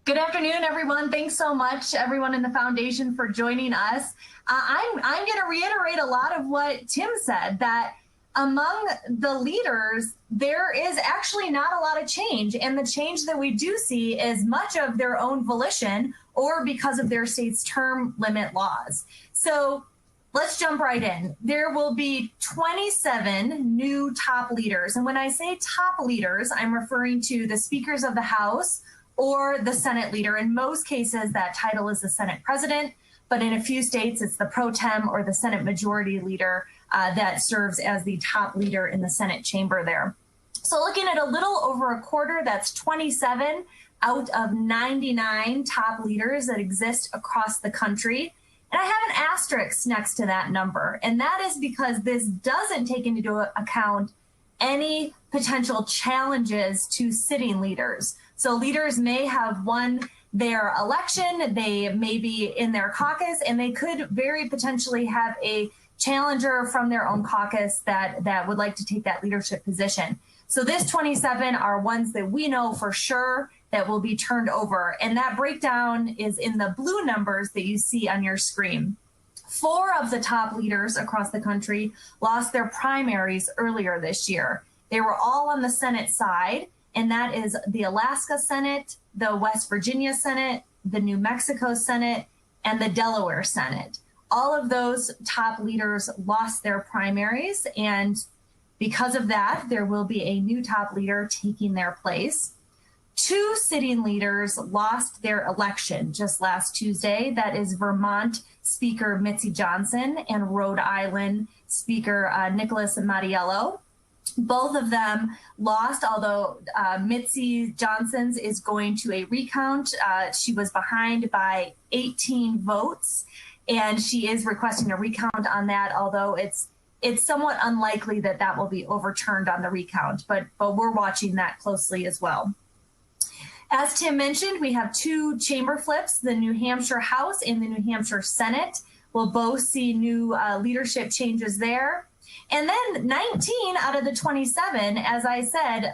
Good afternoon, everyone. Thanks so much, everyone in the foundation, for joining us. I'm going to reiterate a lot of what Tim said, that among the leaders, there is actually not a lot of change. And the change that we do see is much of their own volition or because of their state's term limit laws. So let's jump right in. There will be 27 new top leaders. And when I say top leaders, I'm referring to the speakers of the House or the Senate leader. In most cases, that title is the Senate president, but in a few states, it's the pro tem or the Senate majority leader that serves as the top leader in the Senate chamber there. So looking at a little over a quarter, that's 27 out of 99 top leaders that exist across the country. And I have an asterisk next to that number, and that is because this doesn't take into account any potential challenges to sitting leaders. So leaders may have won their election, they may be in their caucus, and they could very potentially have a challenger from their own caucus that would like to take that leadership position. So this 27 are ones that we know for sure that will be turned over. And that breakdown is in the blue numbers that you see on your screen. 4 of the top leaders across the country lost their primaries earlier this year. They were all on the Senate side, and that is the Alaska Senate, the West Virginia Senate, the New Mexico Senate, and the Delaware Senate. All of those top leaders lost their primaries, and because of that, there will be a new top leader taking their place. 2 sitting leaders lost their election just last Tuesday. That is Vermont Speaker Mitzi Johnson and Rhode Island Speaker Nicholas Mattiello. Both of them lost, although Mitzi Johnson's is going to a recount. She was behind by 18 votes, and she is requesting a recount on that, although it's somewhat unlikely that that will be overturned on the recount, but we're watching that closely as well. As Tim mentioned, we have 2 chamber flips. The New Hampshire House and the New Hampshire Senate will both see new leadership changes there. And then 19 out of the 27, as I said,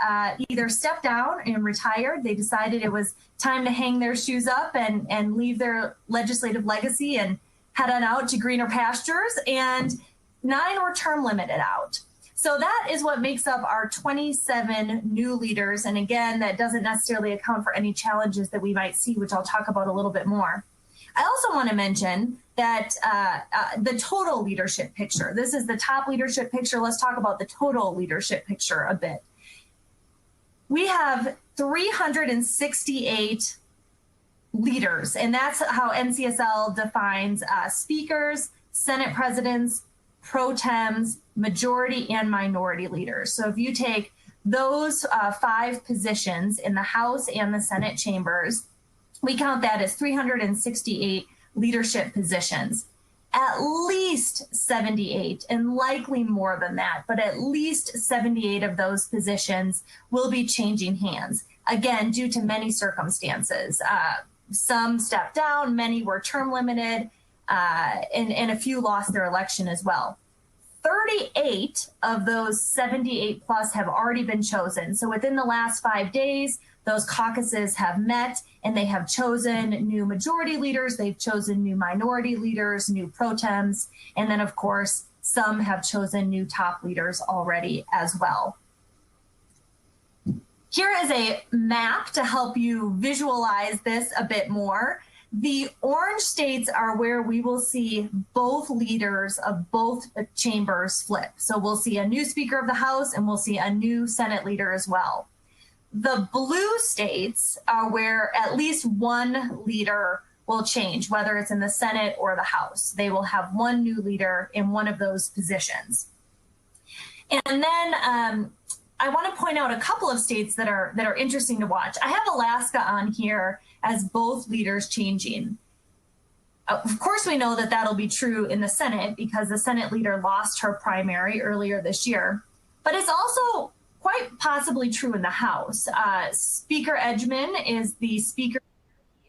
either stepped down and retired. They decided it was time to hang their shoes up and leave their legislative legacy and head on out to greener pastures. And 9 were term limited out. So that is what makes up our 27 new leaders. And again, that doesn't necessarily account for any challenges that we might see, which I'll talk about a little bit more. I also want to mention that the total leadership picture, this is the top leadership picture. Let's talk about the total leadership picture a bit. We have 368 leaders, and that's how NCSL defines speakers, Senate presidents, pro tems, majority and minority leaders. So if you take those 5 positions in the House and the Senate chambers, we count that as 368 leadership positions. At least 78, and likely more than that, but at least 78 of those positions will be changing hands, again, due to many circumstances. Some stepped down, many were term limited, and a few lost their election as well. 38 of those 78 plus have already been chosen. So within the last 5 days, those caucuses have met and they have chosen new majority leaders, they've chosen new minority leaders, new pro tems, and then of course, some have chosen new top leaders already as well. Here is a map to help you visualize this a bit more. The orange states are where we will see both leaders of both chambers flip. So we'll see a new Speaker of the House and we'll see a new Senate leader as well. The blue states are where at least one leader will change, whether it's in the Senate or the House. They will have one new leader in one of those positions. And then I want to point out a couple of states that are interesting to watch. I have Alaska on here as both leaders changing. Of course, we know that that'll be true in the Senate because the Senate leader lost her primary earlier this year, but it's also quite possibly true in the House. Speaker Edgman is the speaker,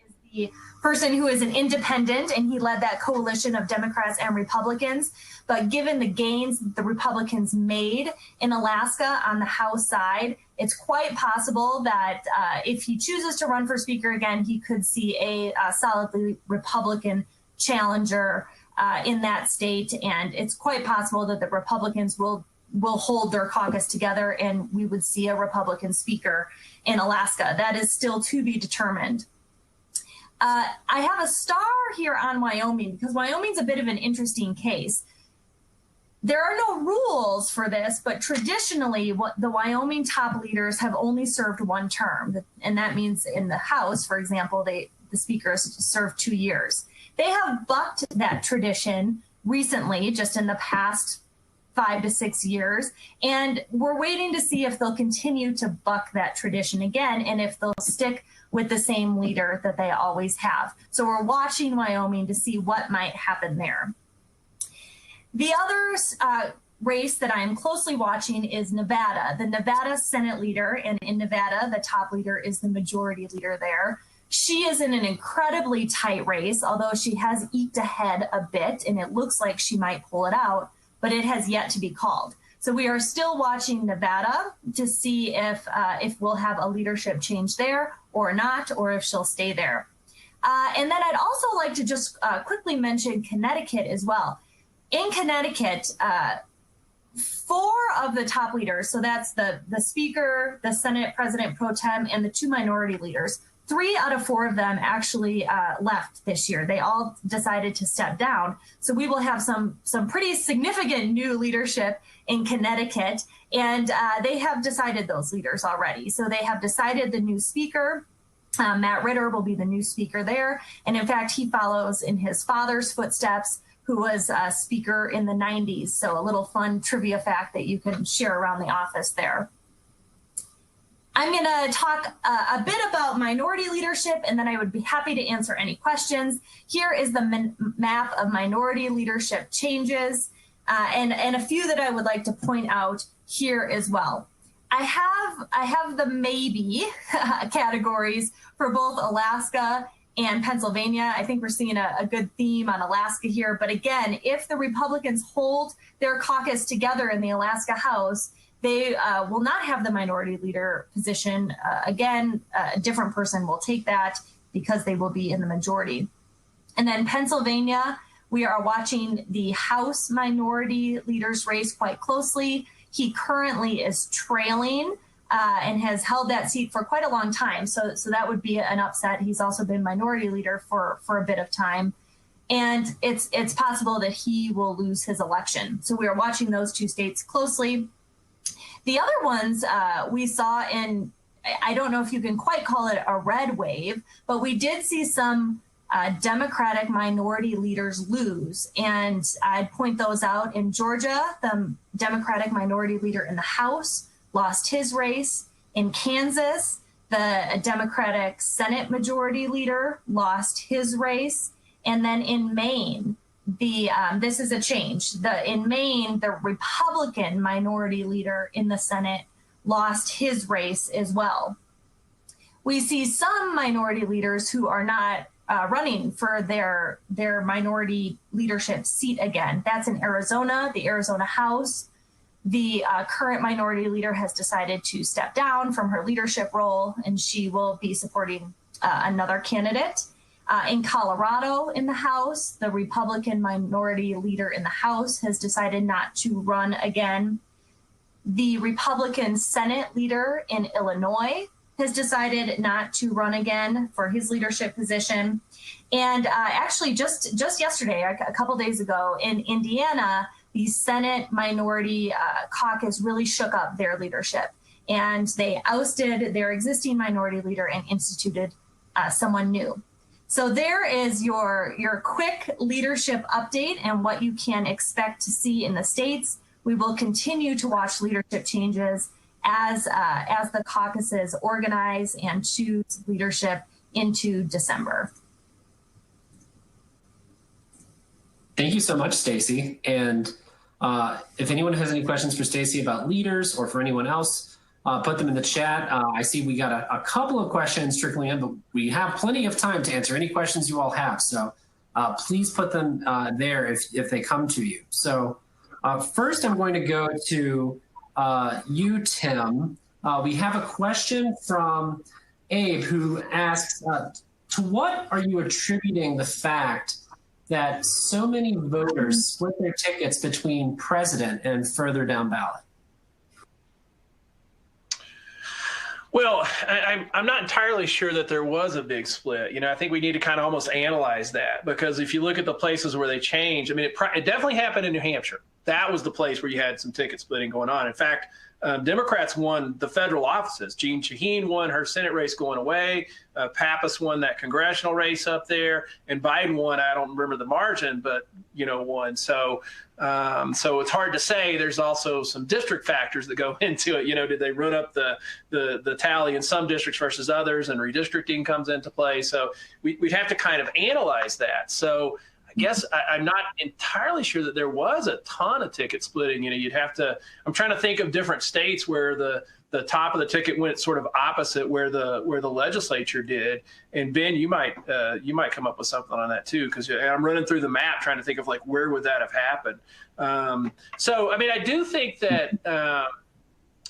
is the person who is an independent, and he led that coalition of Democrats and Republicans. But given the gains the Republicans made in Alaska on the House side, it's quite possible that if he chooses to run for Speaker again, he could see a solidly Republican challenger in that state. And it's quite possible that the Republicans will hold their caucus together and we would see a Republican speaker in Alaska. That is still to be determined. I have a star here on Wyoming because Wyoming's a bit of an interesting case. There are no rules for this, but traditionally the Wyoming top leaders have only served one term. And that means in the House, for example, the speakers served 2 years. They have bucked that tradition recently, just in the past 5 to 6 years. And we're waiting to see if they'll continue to buck that tradition again and if they'll stick with the same leader that they always have. So we're watching Wyoming to see what might happen there. The other race that I am closely watching is Nevada, the Nevada Senate leader. And in Nevada, the top leader is the majority leader there. She is in an incredibly tight race, although she has eked ahead a bit and it looks like she might pull it out, but it has yet to be called. So we are still watching Nevada to see if we'll have a leadership change there or not, or if she'll stay there. And then I'd also like to just quickly mention Connecticut as well. In Connecticut, 4 of the top leaders, so that's the Speaker, the Senate President Pro Tem, and the 2 minority leaders, 3 out of 4 of them actually left this year. They all decided to step down. So we will have some pretty significant new leadership in Connecticut, and they have decided those leaders already. So they have decided the new Speaker. Matt Ritter will be the new Speaker there. And in fact, he follows in his father's footsteps, who was a Speaker in the 90s. So a little fun trivia fact that you can share around the office there. I'm going to talk a bit about minority leadership, and then I would be happy to answer any questions. Here is the map of minority leadership changes, and a few that I would like to point out here as well. I have the maybe categories for both Alaska and Pennsylvania. I think we're seeing a good theme on Alaska here. But again, if the Republicans hold their caucus together in the Alaska House, they will not have the minority leader position. Again, a different person will take that because they will be in the majority. And then Pennsylvania, we are watching the House minority leader's race quite closely. He currently is trailing and has held that seat for quite a long time. So that would be an upset. He's also been minority leader for a bit of time. And it's possible that he will lose his election. So we are watching those two states closely. The other ones we saw in, I don't know if you can quite call it a red wave, but we did see some Democratic minority leaders lose. And I'd point those out. In Georgia, the Democratic minority leader in the House lost his race. In Kansas, the Democratic Senate majority leader lost his race. And then in Maine, this is a change. In Maine, the Republican minority leader in the Senate lost his race as well. We see some minority leaders who are not running for their minority leadership seat again. That's in Arizona, the Arizona House. The current minority leader has decided to step down from her leadership role, and she will be supporting another candidate. In Colorado, in the House, the Republican minority leader in the House has decided not to run again. The Republican Senate leader in Illinois has decided not to run again for his leadership position. And actually, just yesterday, a couple days ago, in Indiana, the Senate minority caucus really shook up their leadership. And they ousted their existing minority leader and instituted someone new. So there is your quick leadership update and what you can expect to see in the states. We will continue to watch leadership changes as the caucuses organize and choose leadership into December. Thank you so much, Stacey. And if anyone has any questions for Stacey about leaders or for anyone else, put them in the chat. I see we got a couple of questions trickling in, but we have plenty of time to answer any questions you all have. So please put them there if they come to you. So first, I'm going to go to you, Tim. We have a question from Abe who asks, to what are you attributing the fact that so many voters split their tickets between president and further down ballot? Well, I'm not entirely sure that there was a big split. You know, I think we need to kind of almost analyze that, because if you look at the places where they changed, I mean, it definitely happened in New Hampshire. That was the place where you had some ticket splitting going on. In fact, Democrats won the federal offices. Jeanne Shaheen won her Senate race going away. Pappas won that congressional race up there, and Biden won. I don't remember the margin, but won. So it's hard to say. There's also some district factors that go into it. Did they run up the tally in some districts versus others, and redistricting comes into play. So we'd have to kind of analyze that. So I guess I'm not entirely sure that there was a ton of ticket splitting. You'd have to. I'm trying to think of different states where the top of the ticket went sort of opposite where the legislature did. And Ben, you might come up with something on that too, because I'm running through the map trying to think of like where would that have happened. So I mean, I do think that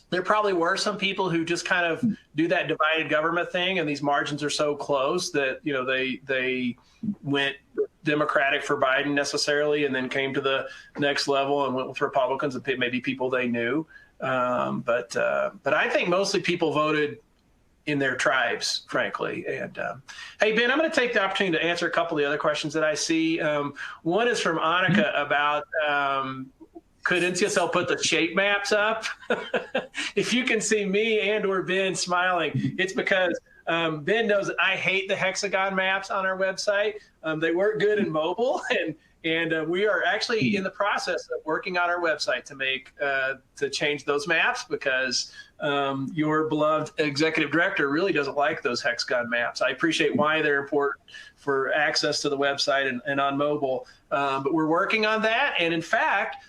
there probably were some people who just kind of do that divided government thing, and these margins are so close that they went Democratic for Biden necessarily, and then came to the next level and went with Republicans and maybe people they knew. But I think mostly people voted in their tribes, frankly. And hey, Ben, I'm going to take the opportunity to answer a couple of the other questions that I see. One is from Annika about could NCSL put the shape maps up? If you can see me and or Ben smiling, it's because Ben knows that I hate the hexagon maps on our website. They work good in mobile, and we are actually in the process of working on our website to change those maps, because your beloved executive director really doesn't like those hexagon maps. I appreciate why they're important for access to the website and on mobile, but we're working on that. And in fact,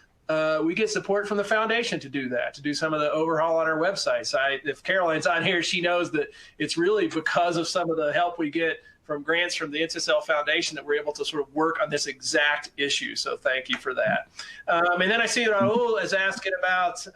we get support from the foundation to do that, to do some of the overhaul on our website. So if Caroline's on here, she knows that it's really because of some of the help we get grants from the NCSL Foundation that we're able to sort of work on this exact issue. So thank you for that. And then I see Raul is asking about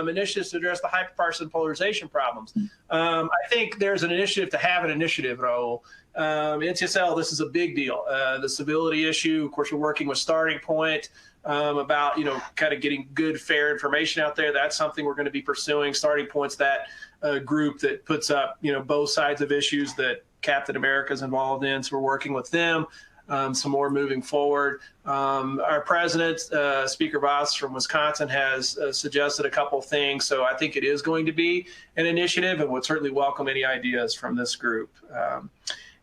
initiatives to address the hyperpartisan polarization problems. I think there's an initiative to have an initiative, Raul. NCSL, this is a big deal. The civility issue, of course, we're working with Starting Point about, kind of getting good, fair information out there. That's something we're going to be pursuing. Starting Point's that group that puts up, both sides of issues that Captain America's involved in. So we're working with them. Some more moving forward. Our president, Speaker Voss from Wisconsin, has suggested a couple of things. So I think it is going to be an initiative and would certainly welcome any ideas from this group.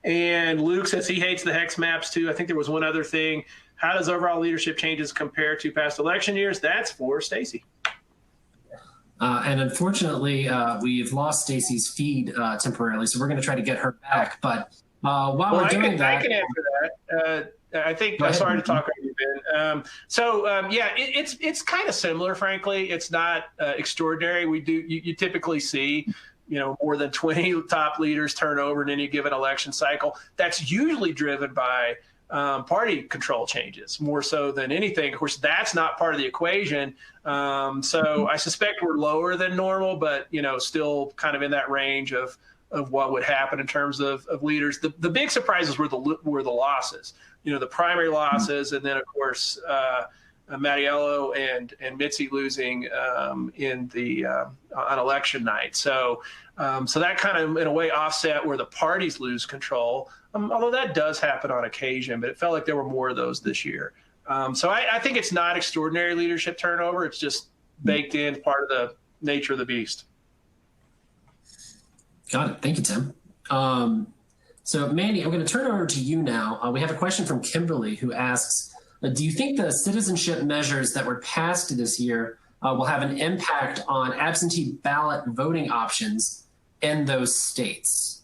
And Luke says he hates the hex maps too. I think there was one other thing. How does overall leadership changes compare to past election years? That's for Stacy. And unfortunately, we've lost Stacy's feed temporarily, so we're going to try to get her back. But while we're doing that, I can answer that. I think. Sorry to talk over you, Ben. It's kind of similar. Frankly, it's not extraordinary. You typically see, more than 20 top leaders turn over in any given election cycle. That's usually driven by party control changes more so than anything. Of course, that's not part of the equation. So I suspect we're lower than normal, but still kind of in that range of what would happen in terms of leaders. The big surprises were the losses. The primary losses, and then of course Mattiello and Mitzi losing in the on election night. So that kind of in a way offset where the parties lose control. Although that does happen on occasion, but it felt like there were more of those this year. So I think it's not extraordinary leadership turnover. It's just baked in, part of the nature of the beast. Got it. Thank you, Tim. So Mandy, I'm going to turn it over to you now. We have a question from Kimberly who asks, do you think the citizenship measures that were passed this year will have an impact on absentee ballot voting options in those states?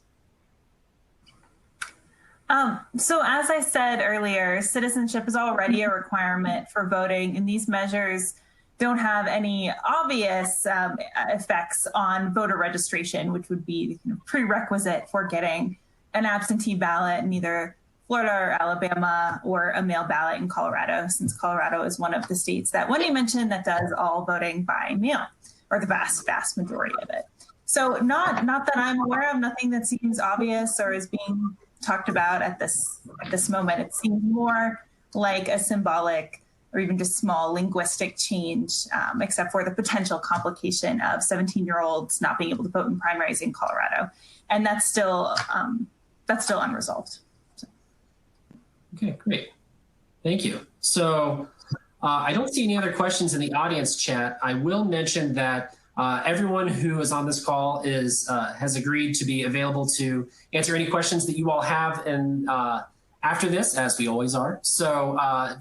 So as I said earlier, citizenship is already a requirement for voting, and these measures don't have any obvious effects on voter registration, which would be the prerequisite for getting an absentee ballot in either Florida or Alabama, or a mail ballot in Colorado, since Colorado is one of the states that Wendy mentioned that does all voting by mail, or the vast, vast majority of it. So not that I'm aware of, nothing that seems obvious or is being talked about at this moment. It seems more like a symbolic or even just small linguistic change, except for the potential complication of 17-year-olds not being able to vote in primaries in Colorado. And that's still unresolved. So. Okay, great. Thank you. So I don't see any other questions in the audience chat. I will mention that everyone who is on this call has agreed to be available to answer any questions that you all have and after this, as we always are. So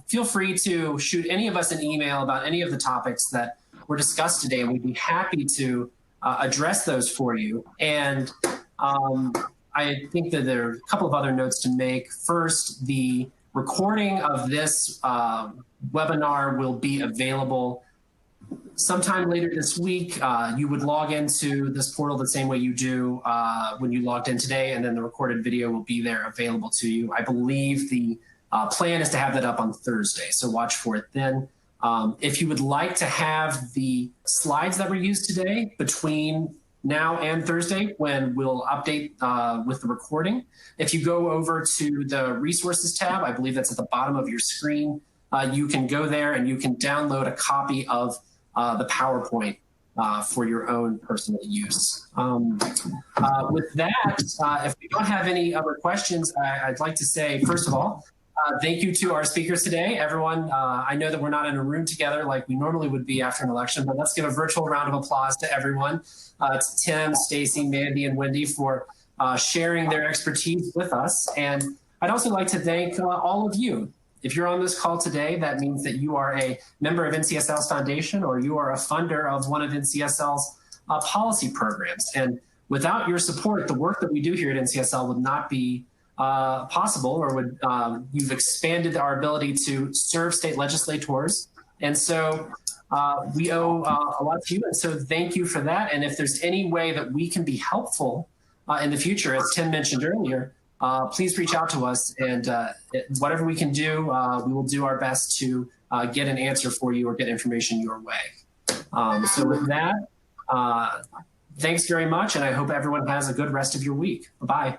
feel free to shoot any of us an email about any of the topics that were discussed today, and we'd be happy to address those for you. And I think that there are a couple of other notes to make. First, the recording of this webinar will be available sometime later this week. You would log into this portal the same way you do when you logged in today, and then the recorded video will be there available to you. I believe the plan is to have that up on Thursday, so watch for it then. If you would like to have the slides that were used today between now and Thursday, when we'll update with the recording, if you go over to the resources tab, I believe that's at the bottom of your screen, you can go there and you can download a copy of the PowerPoint for your own personal use. With that, if we don't have any other questions, I'd like to say, first of all, thank you to our speakers today. Everyone, I know that we're not in a room together like we normally would be after an election, but let's give a virtual round of applause to everyone. To Tim, Stacy, Mandy, and Wendy for sharing their expertise with us. And I'd also like to thank all of you. If you're on this call today, that means that you are a member of NCSL's foundation, or you are a funder of one of NCSL's policy programs. And without your support, the work that we do here at NCSL would not be possible, or would you've expanded our ability to serve state legislators. And so we owe a lot to you. And so thank you for that. And if there's any way that we can be helpful in the future, as Tim mentioned earlier, please reach out to us, and whatever we can do, we will do our best to get an answer for you or get information your way. So with that, thanks very much, and I hope everyone has a good rest of your week. Bye-bye.